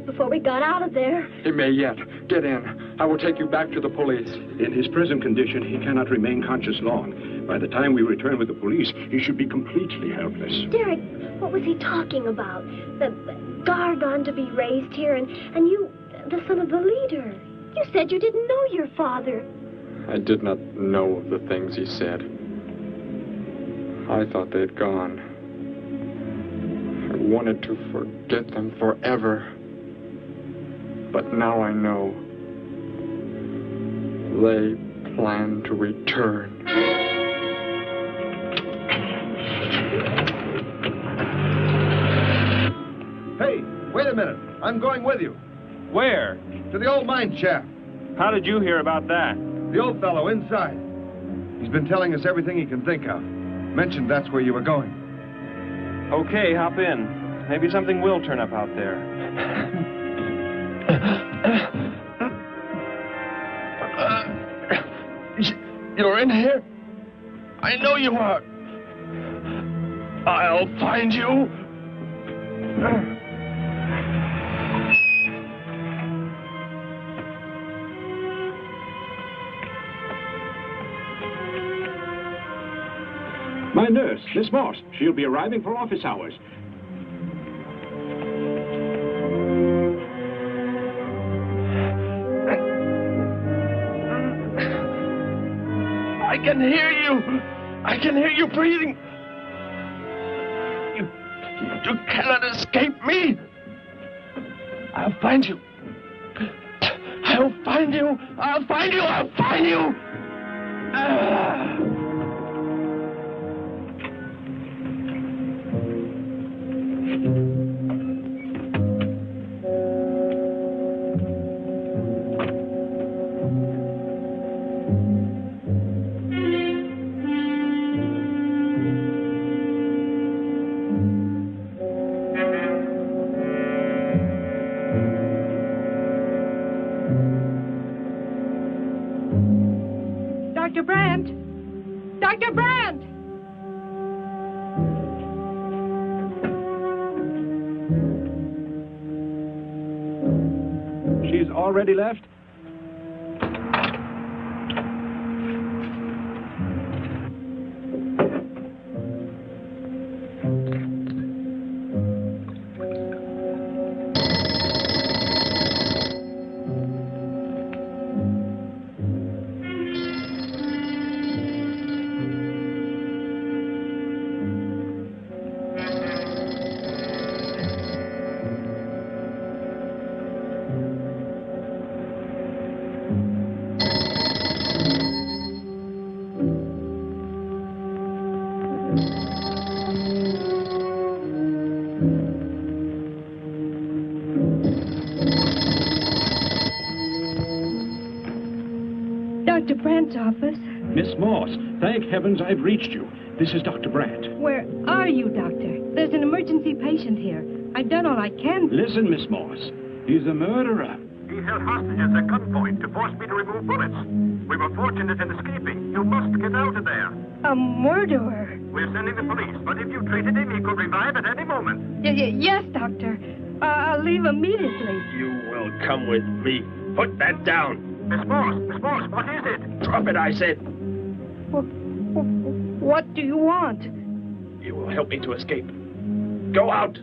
Before we got out of there. He may yet. Get in. I will take you back to the police. In his present condition, he cannot remain conscious long. By the time we return with the police, he should be completely helpless. Derek, what was he talking about? The Gargan to be raised here, and you, the son of the leader. You said you didn't know your father. I did not know the things he said. I thought they'd gone. I wanted to forget them forever. But now I know. They plan to return. Hey, wait a minute. I'm going with you. Where? To the old mine shaft. How did you hear about that? The old fellow inside. He's been telling us everything he can think of. Mentioned that's where you were going. Okay, hop in. Maybe something will turn up out there. You're in here? I know you are. I'll find you. My nurse, Miss Moss. She'll be arriving for office hours. I can hear you. I can hear you breathing. You cannot escape me. I'll find you. I'll find you. I'll find you. I'll find you. Dr. Brandt! Dr. Brandt! She's already left? Dr. Brandt's office. Miss Moss, thank heavens I've reached you. This is Dr. Brandt. Where are you, Doctor? There's an emergency patient here. I've done all I can. Listen, Miss Moss. He's a murderer. He held hostages at gunpoint to force me to remove bullets. We were fortunate in escaping. You must get out of there. A murderer? We're sending the police, but if you treated him, he could revive at any moment. Yes, Doctor. I'll leave immediately. You will come with me. Put that down. Miss Moss, what is it? Drop it, I said. What do you want? You will help me to escape. Go out.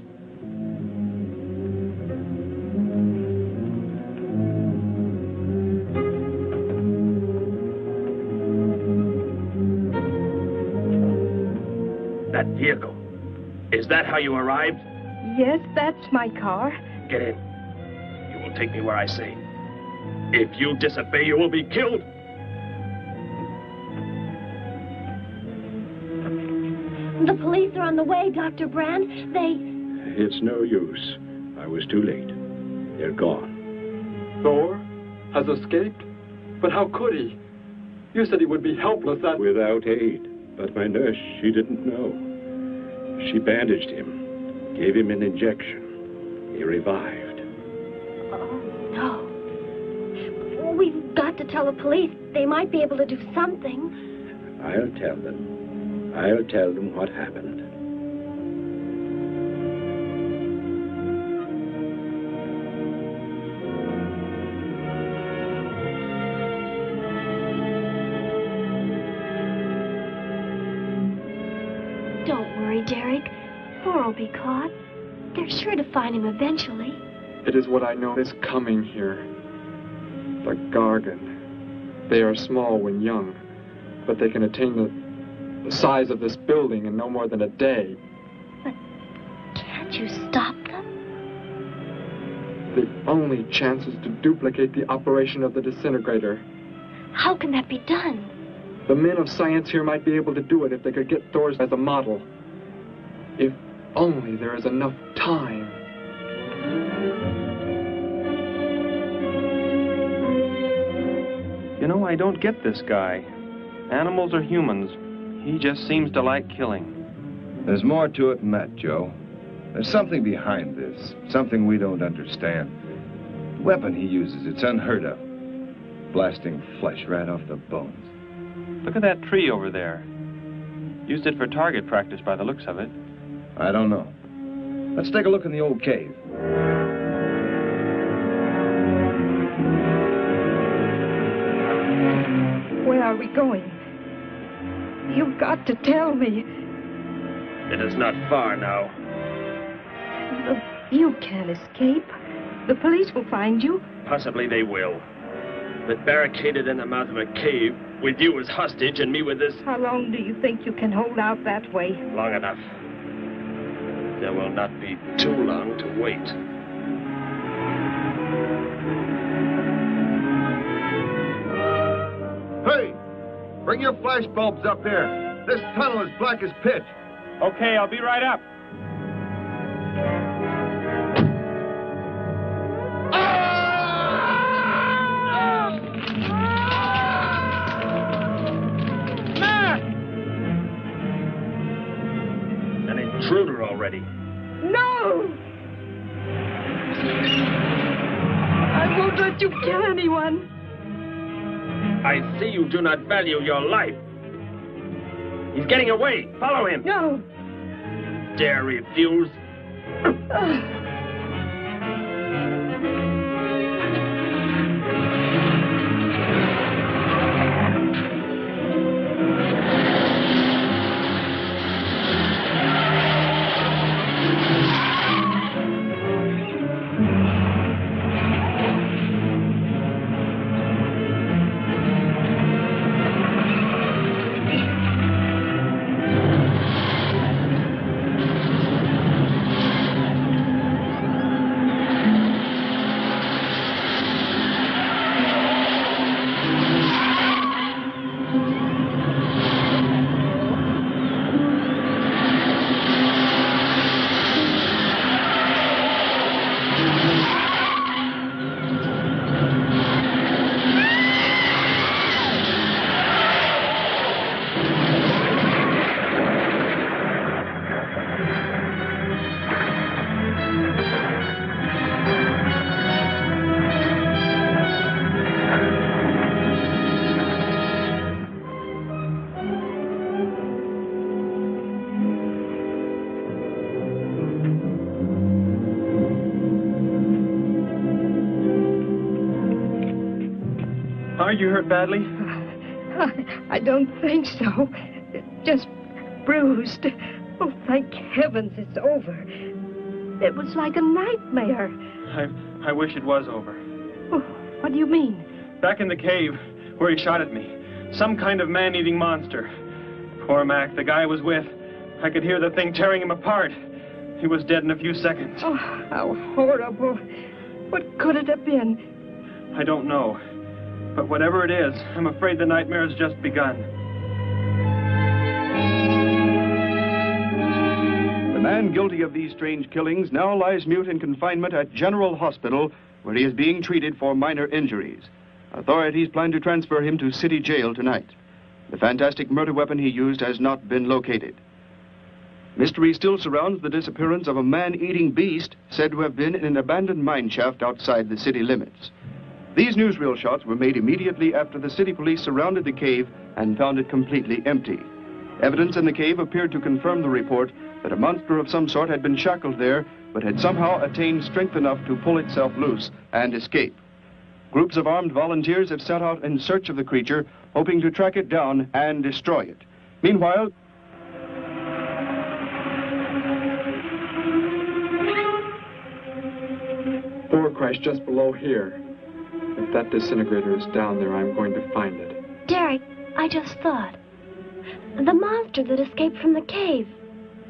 That vehicle. Is that how you arrived? Yes, that's my car. Get in. You will take me where I say. If you disobey, you will be killed. The police are on the way, Dr. Brandt. It's no use. I was too late. They're gone. Thor has escaped? But how could he? You said he would be helpless Without aid. But my nurse, she didn't know. She bandaged him, gave him an injection. He revived. Oh, no. We've got to tell the police. They might be able to do something. I'll tell them. I'll tell them what happened. Don't worry, Derek. Thor will be caught. They're sure to find him eventually. It is what I know is coming here. The Gargan. They are small when young, but they can attain the size of this building in no more than a day. But can't you stop them? The only chance is to duplicate the operation of the disintegrator. How can that be done? The men of science here might be able to do it if they could get Thor as a model. If only there is enough time. You know, I don't get this guy. Animals or humans, he just seems to like killing. There's more to it than that, Joe. There's something behind this, something we don't understand. The weapon he uses, it's unheard of. Blasting flesh right off the bones. Look at that tree over there. Used it for target practice by the looks of it. I don't know. Let's take a look in the old cave. Where are we going? You've got to tell me. It is not far now. You can't escape. The police will find you. Possibly they will. But barricaded in the mouth of a cave, with you as hostage and me with this... How long do you think you can hold out that way? Long enough. There will not be too long to wait. Hey! Bring your flash bulbs up here. This tunnel is black as pitch. Okay, I'll be right up. An intruder already. No! I won't let you kill anyone. I see you do not value your life. He's getting away. Follow him. No. Dare refuse? Are you hurt badly? I don't think so. Just bruised. Oh, thank heavens it's over. It was like a nightmare. I wish it was over. Oh, what do you mean? Back in the cave where he shot at me. Some kind of man-eating monster. Poor Mac, the guy I was with. I could hear the thing tearing him apart. He was dead in a few seconds. Oh, how horrible. What could it have been? I don't know. But whatever it is, I'm afraid the nightmare has just begun. The man guilty of these strange killings now lies mute in confinement at General Hospital, where he is being treated for minor injuries. Authorities plan to transfer him to City Jail tonight. The fantastic murder weapon he used has not been located. Mystery still surrounds the disappearance of a man-eating beast said to have been in an abandoned mine shaft outside the city limits. These newsreel shots were made immediately after the city police surrounded the cave and found it completely empty. Evidence in the cave appeared to confirm the report that a monster of some sort had been shackled there, but had somehow attained strength enough to pull itself loose and escape. Groups of armed volunteers have set out in search of the creature, hoping to track it down and destroy it. Meanwhile, Thor crashed just below here. If If that disintegrator is down there, I'm going to find it. Derek, I just thought. The monster that escaped from the cave.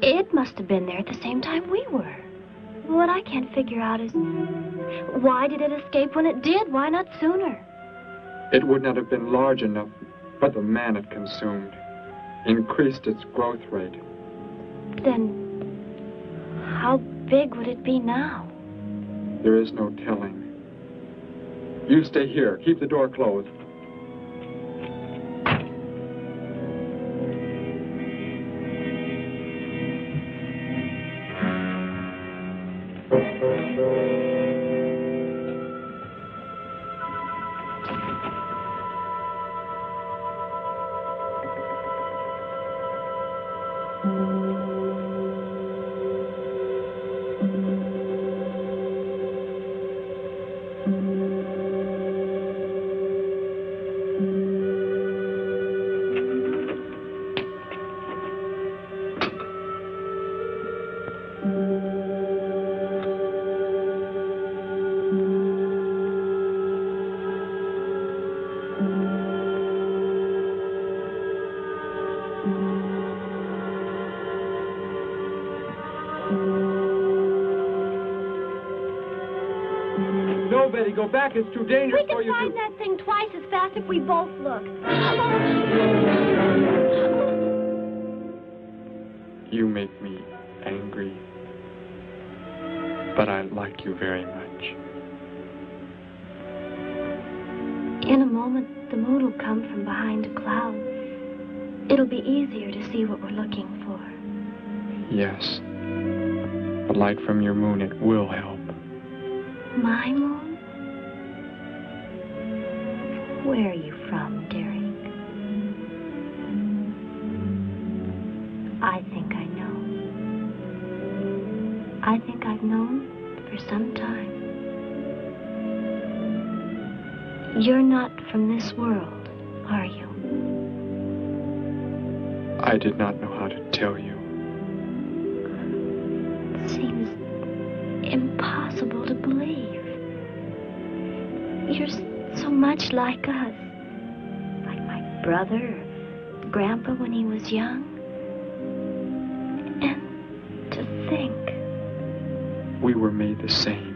It must have been there at the same time we were. What I can't figure out is, why did it escape when it did? Why not sooner? It would not have been large enough, but the man it consumed increased its growth rate. Then, how big would it be now? There is no telling. You stay here. Keep the door closed. No, Betty, go back. It's too dangerous for you We can find that thing twice as fast if we both look. You make me angry, but I like you very much. In a moment, the moon will come from behind a cloud. It'll be easier to see what we're looking for. Yes. The light from your moon, it will help. My moon? Where are you from, Derek? I think I know. I think I've known for some time. You're not from this world, are you? I did not know how to tell you. It seems impossible to believe. You're so much like us. Like my brother or Grandpa when he was young. And to think. We were made the same.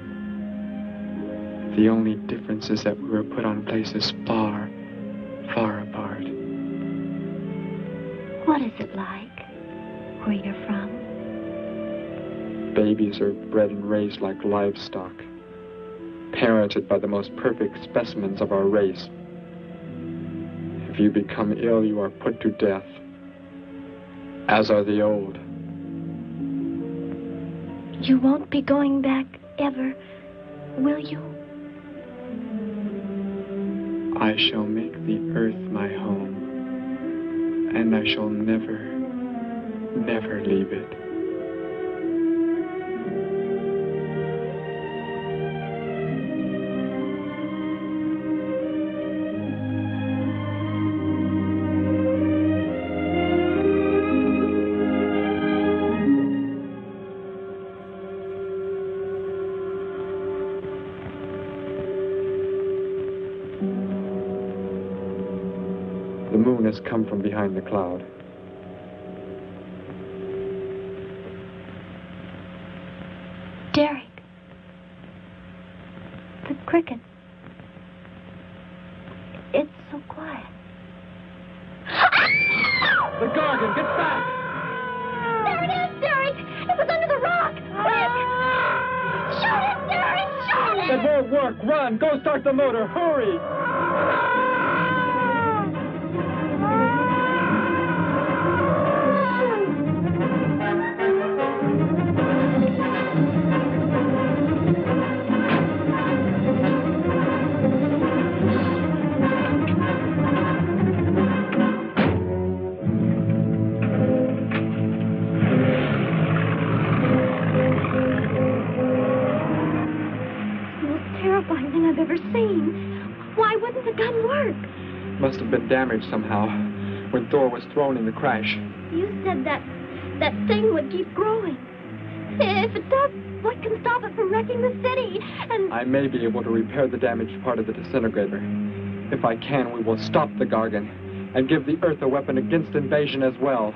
The only difference is that we were put on places far, far apart. What is it like where you're from? Babies are bred and raised like livestock, parented by the most perfect specimens of our race. If you become ill, you are put to death, as are the old. You won't be going back ever, will you? I shall make the earth my home, and I shall never, never leave it. The moon has come from behind the cloud. Derek. The cricket. It's so quiet. The Gargan, get back! There it is, Derek! It was under the rock! Quick! Shoot it, Derek! Shoot it! That won't work. Run! Go start the motor! Hurry! I've ever seen. Why wouldn't the gun work? Must have been damaged somehow when Thor was thrown in the crash. You said that thing would keep growing. If it does, what can stop it from wrecking the city? And I may be able to repair the damaged part of the disintegrator. If I can, we will stop the Gargan and give the Earth a weapon against invasion as well.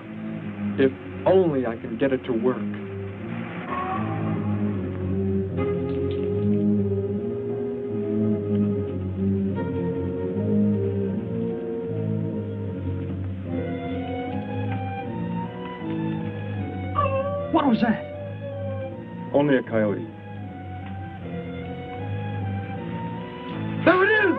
If only I can get it to work. What was that? Only a coyote. There it is!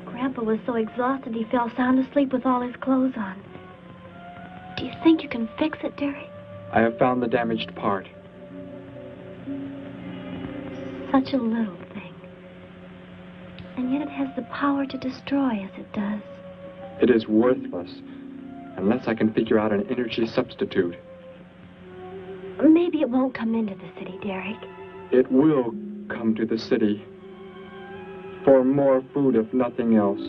Grandpa was so exhausted he fell sound asleep with all his clothes on. Do you think you can fix it, Derek? I have found the damaged part. Such a little thing. And yet it has the power to destroy as it does. It is worthless unless I can figure out an energy substitute. Maybe it won't come into the city, Derek. It will come to the city for more food, if nothing else.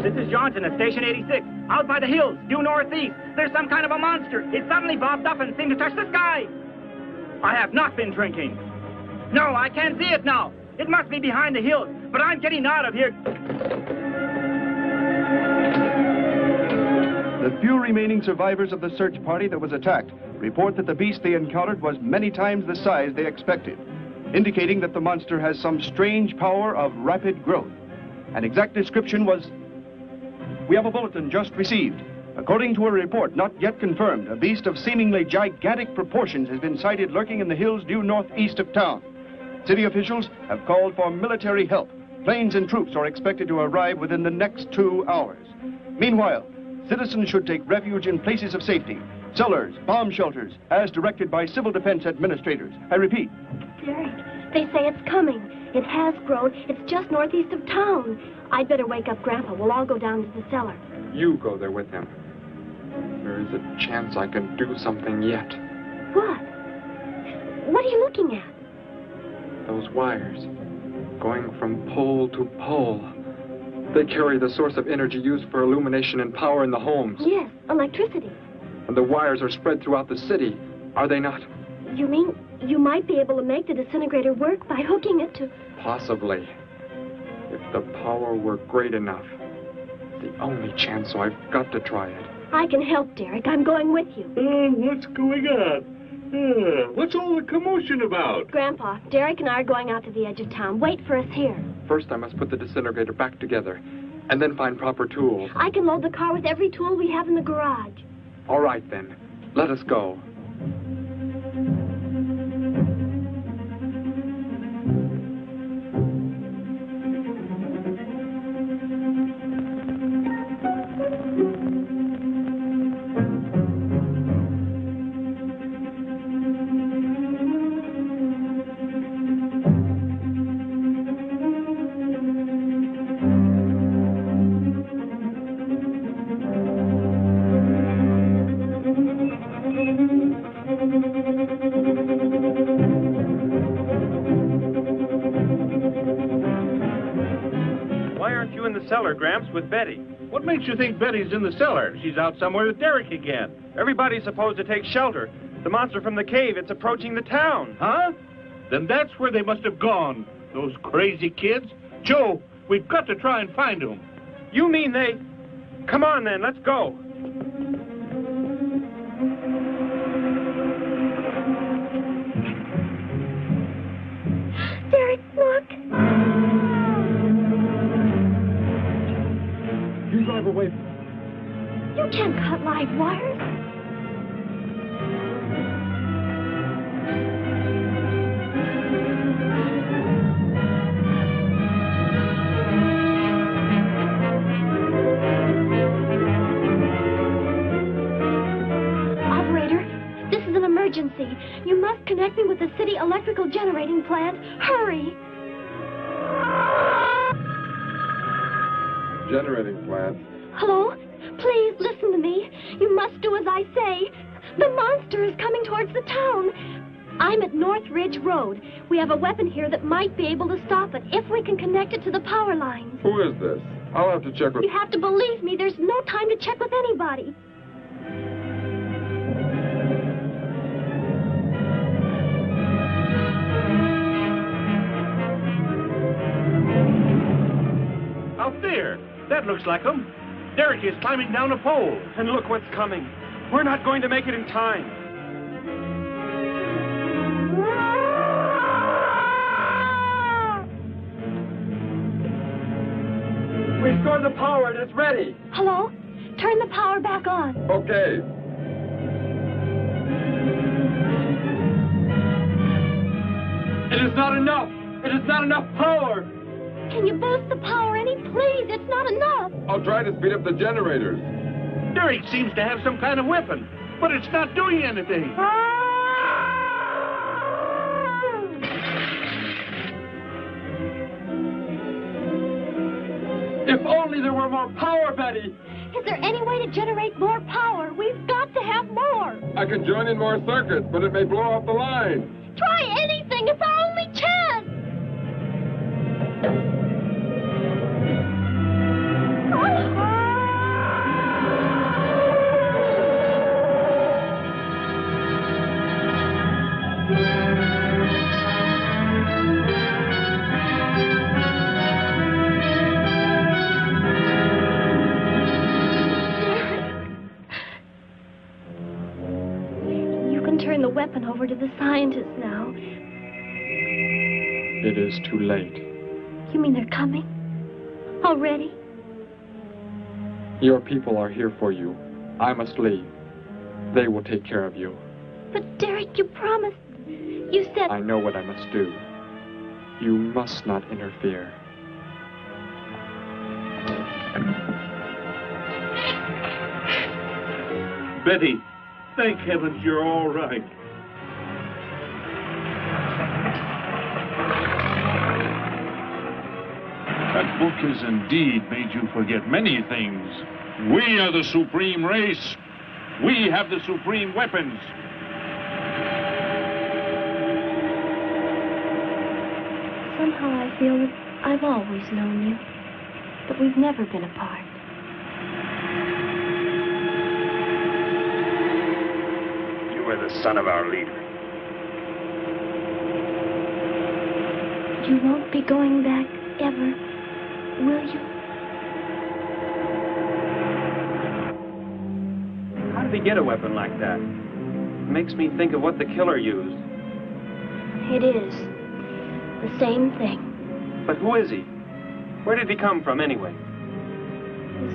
This is Johnson at Station 86, out by the hills, due northeast. There's some kind of a monster. It suddenly bobbed up and seemed to touch the sky. I have not been drinking. No, I can't see it now. It must be behind the hills, but I'm getting out of here. The few remaining survivors of the search party that was attacked report that the beast they encountered was many times the size they expected, indicating that the monster has some strange power of rapid growth. An exact description was... We have a bulletin just received. According to a report not yet confirmed, a beast of seemingly gigantic proportions has been sighted lurking in the hills due northeast of town. City officials have called for military help. Planes and troops are expected to arrive within the next 2 hours. Meanwhile, citizens should take refuge in places of safety, cellars, bomb shelters, as directed by civil defense administrators. I repeat. Derek, they say it's coming. It has grown. It's just northeast of town. I'd better wake up Grandpa. We'll all go down to the cellar. You go there with him. There is a chance I can do something yet. What? What are you looking at? Those wires, going from pole to pole. They carry the source of energy used for illumination and power in the homes. Yes, electricity. And the wires are spread throughout the city, are they not? You mean you might be able to make the disintegrator work by hooking it to... Possibly. If the power were great enough. The only chance, so I've got to try it. I can help, Derek. I'm going with you. What's going on? What's all the commotion about? Grandpa, Derek and I are going out to the edge of town. Wait for us here. First, I must put the disintegrator back together, and then find proper tools. I can load the car with every tool we have in the garage. All right, then. Let us go. Cellar, Gramps, with Betty. What makes you think Betty's in the cellar? She's out somewhere with Derek again. Everybody's supposed to take shelter. The monster from the cave, it's approaching the town. Huh? Then that's where they must have gone. Those crazy kids. Joe, we've got to try and find them. You mean they... Come on, then, let's go. Derek, look. Drive away. You can't cut live wires. Operator, this is an emergency. You must connect me with the city electrical generating plant. Hurry! generating plant. Hello? Please listen to me. You must do as I say. The monster is coming towards the town. I'm at North Ridge Road. We have a weapon here that might be able to stop it if we can connect it to the power lines. Who is this? I'll have to check with... You have to believe me. There's no time to check with anybody. Out there. That looks like him. Derek is climbing down a pole. And look what's coming. We're not going to make it in time. Restore the power and it's ready. Hello? Turn the power back on. Okay. It is not enough. It is not enough power. Can you boost the power any, please? It's not enough. I'll try to speed up the generators. Derek seems to have some kind of weapon, but it's not doing anything. If only there were more power, Betty. Is there any way to generate more power? We've got to have more. I can join in more circuits, but it may blow off the line. Try anything. It's our only chance. Turn the weapon over to the scientists now. It is too late. You mean they're coming? Already? Your people are here for you. I must leave. They will take care of you. But Derek, you promised. You said... I know what I must do. You must not interfere. Betty, thank heavens you're all right. That book has indeed made you forget many things. We are the supreme race. We have the supreme weapons. Somehow I feel that I've always known you, but we've never been apart. You are the son of our leader. You won't be going back ever, will you? How did he get a weapon like that? It makes me think of what the killer used. It is. The same thing. But who is he? Where did he come from, anyway?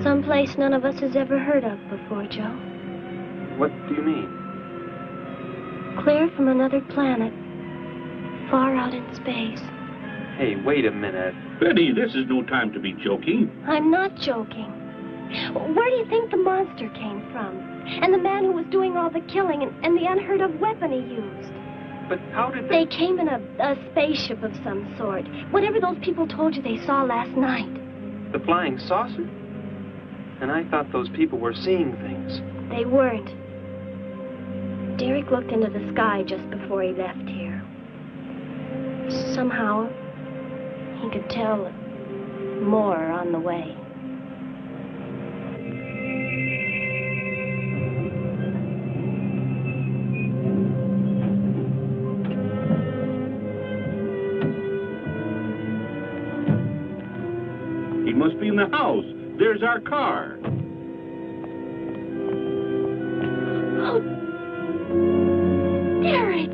Someplace none of us has ever heard of before, Joe. What do you mean? Clear from another planet. Far out in space. Hey, wait a minute. Betty, this is no time to be joking. I'm not joking. Where do you think the monster came from? And the man who was doing all the killing and the unheard-of weapon he used? But how did they came in a spaceship of some sort. Whatever those people told you they saw last night. The flying saucer? And I thought those people were seeing things. They weren't. Derek looked into the sky just before he left here. Somehow, he could tell more on the way. He must be in the house. There's our car. Oh, Derek!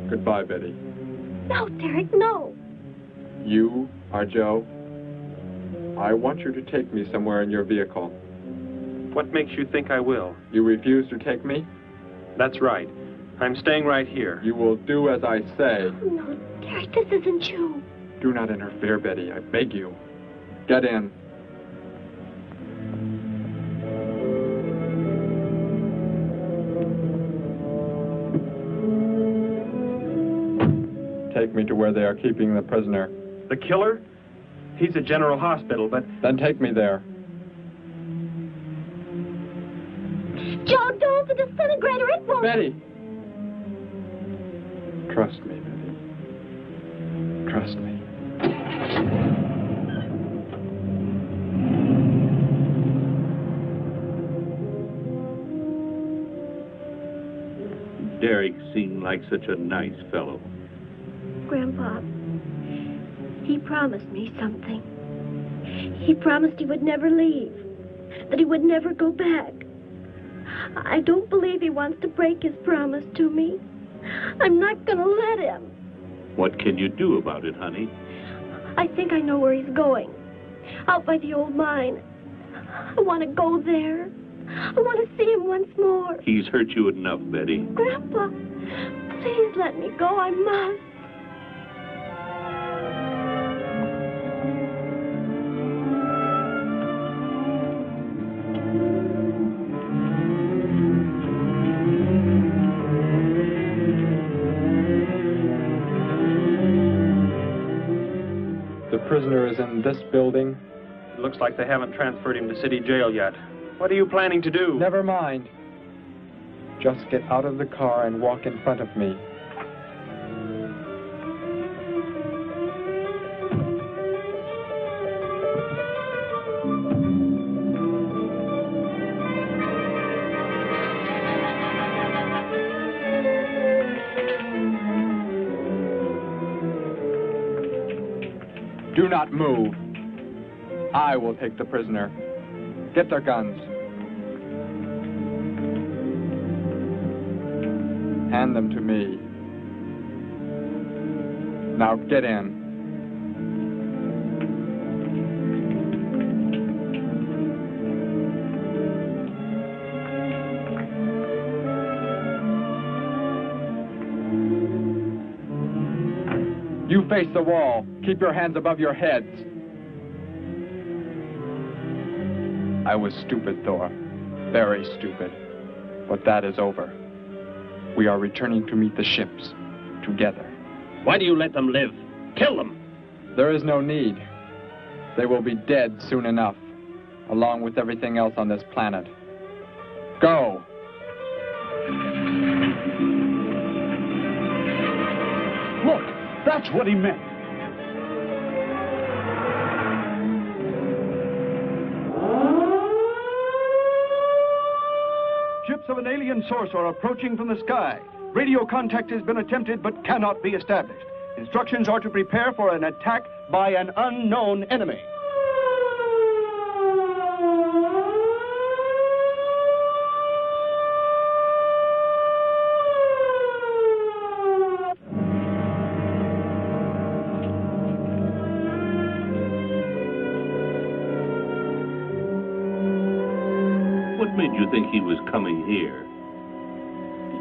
Goodbye, Betty. No, Derek, no. You are Joe. I want you to take me somewhere in your vehicle. What makes you think I will? You refuse to take me? That's right. I'm staying right here. You will do as I say. Oh, no, Derek, this isn't you. Do not interfere, Betty. I beg you. Get in. Take me to where they are keeping the prisoner. The killer? He's at General Hospital, but... Then take me there. Joe, don't! The disintegrator, it won't... Betty! Trust me, Betty. Trust me. Derek seemed like such a nice fellow. Grandpa, he promised me something. He promised he would never leave, that he would never go back. I don't believe he wants to break his promise to me. I'm not gonna let him. What can you do about it, honey? I think I know where he's going. Out by the old mine. I want to go there. I want to see him once more. He's hurt you enough, Betty. Grandpa, please let me go. I must. The prisoner is in this building. It looks like they haven't transferred him to city jail yet. What are you planning to do? Never mind. Just get out of the car and walk in front of me. Do not move. I will take the prisoner. Get their guns. Hand them to me. Now get in. You face the wall. Keep your hands above your heads. I was stupid, Thor. Very stupid. But that is over. We are returning to meet the ships. Together. Why do you let them live? Kill them! There is no need. They will be dead soon enough. Along with everything else on this planet. Go! Look! That's what he meant. Ships of an alien source are approaching from the sky. Radio contact has been attempted but cannot be established. Instructions are to prepare for an attack by an unknown enemy. What made you think he was coming here?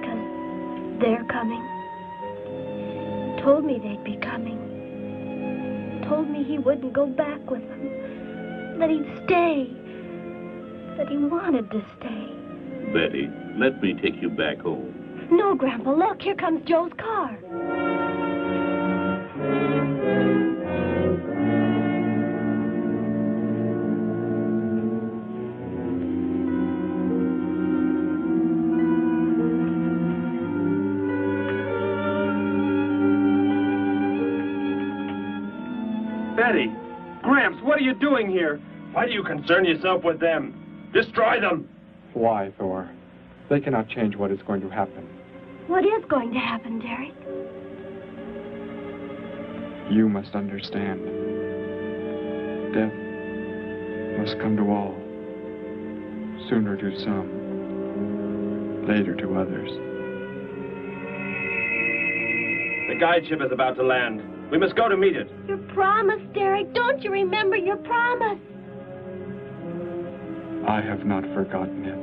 Because they're coming. Told me they'd be coming. Told me he wouldn't go back with them. That he'd stay. That he wanted to stay. Betty, let me take you back home. No, Grandpa, look, here comes Joe's car. Betty! Gramps, what are you doing here? Why do you concern yourself with them? Destroy them! Why, Thor? They cannot change what is going to happen. What is going to happen, Derek? You must understand. Death must come to all. Sooner to some, later to others. The guide ship is about to land. We must go to meet it. Your promise, Derek. Don't you remember your promise? I have not forgotten it.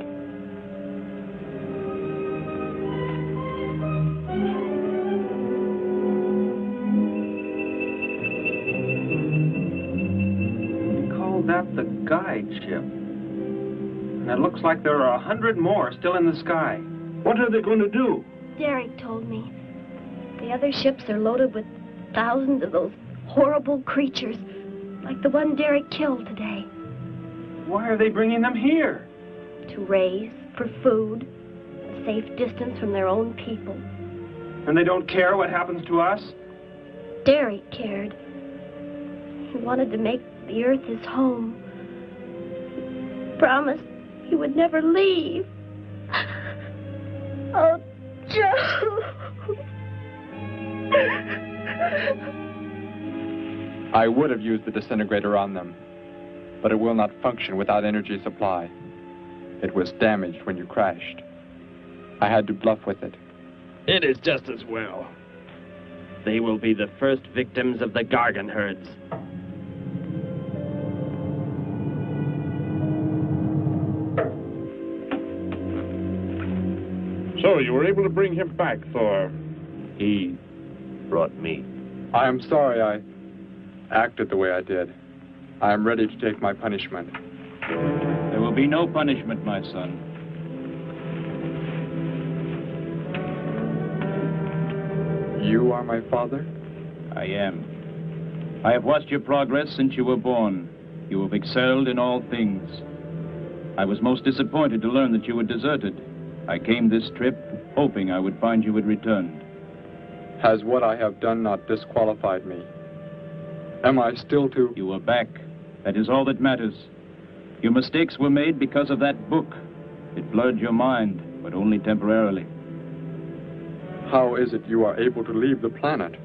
We call that the guide ship. And it looks like there are 100 more still in the sky. What are they going to do? Derek told me. The other ships are loaded with thousands of those horrible creatures, like the one Derek killed today. Why are they bringing them here? To raise, for food, a safe distance from their own people. And they don't care what happens to us? Derek cared. He wanted to make the earth his home. He promised he would never leave. Oh, Joe. I would have used the disintegrator on them, but it will not function without energy supply. It was damaged when you crashed. I had to bluff with it. It is just as well. They will be the first victims of the Gargan herds. So, you were able to bring him back, Thor? He brought me. I am sorry I acted the way I did. I am ready to take my punishment. There will be no punishment, my son. You are my father? I am. I have watched your progress since you were born. You have excelled in all things. I was most disappointed to learn that you had deserted. I came this trip hoping I would find you had returned. Has what I have done not disqualified me? Am I still to... You are back. That is all that matters. Your mistakes were made because of that book. It blurred your mind, but only temporarily. How is it you are able to leave the planet?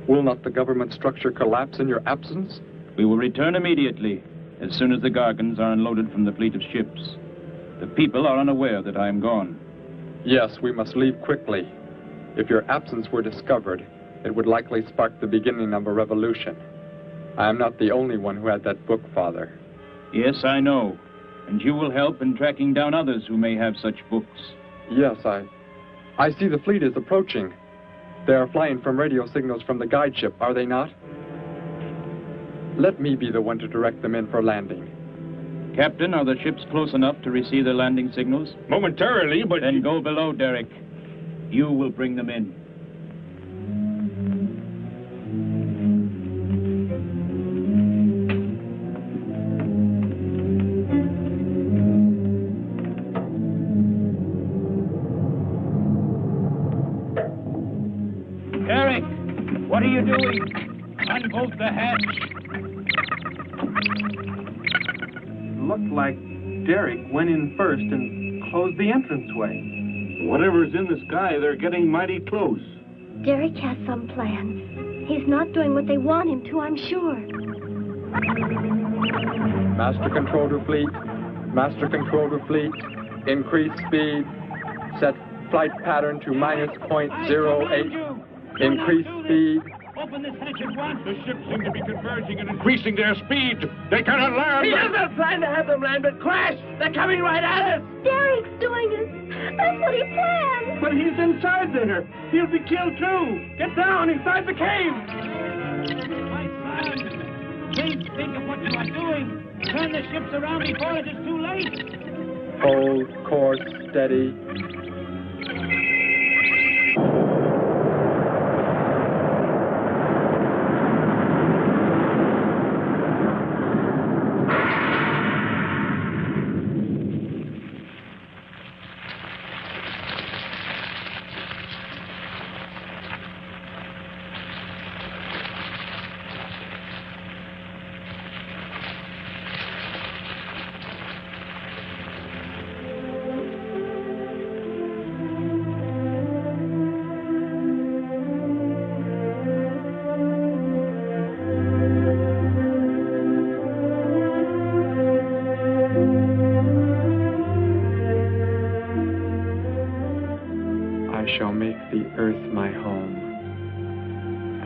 Will not the government structure collapse in your absence? We will return immediately, as soon as the Gargans are unloaded from the fleet of ships. The people are unaware that I am gone. Yes, we must leave quickly. If your absence were discovered, it would likely spark the beginning of a revolution. I am not the only one who had that book, Father. Yes, I know. And you will help in tracking down others who may have such books. Yes, I see the fleet is approaching. They are flying from radio signals from the guide ship, are they not? Let me be the one to direct them in for landing. Captain, are the ships close enough to receive their landing signals? Momentarily, but... Then go below, Derek. You will bring them in. Derek, what are you doing? Unbolt the hatch. Looked like Derek went in first and closed the entranceway. Whatever's in the sky, they're getting mighty close. Derek has some plan. He's not doing what they want him to, I'm sure. Master Control to Fleet. Master Control to Fleet. Increase speed. Set flight pattern to -.08. Increase speed. Open this hatch at once. The ships seem to be converging and increasing their speed. They cannot land. He doesn't plan to have them land, but crash. They're coming right at us. Derek's doing it. That's what he planned. But he's inside there. He'll be killed too. Get down inside the cave. My son, please think of what you are doing. Turn the ships around before it is too late. Hold course steady. I shall make the earth my home,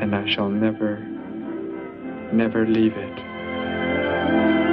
and I shall never, never leave it.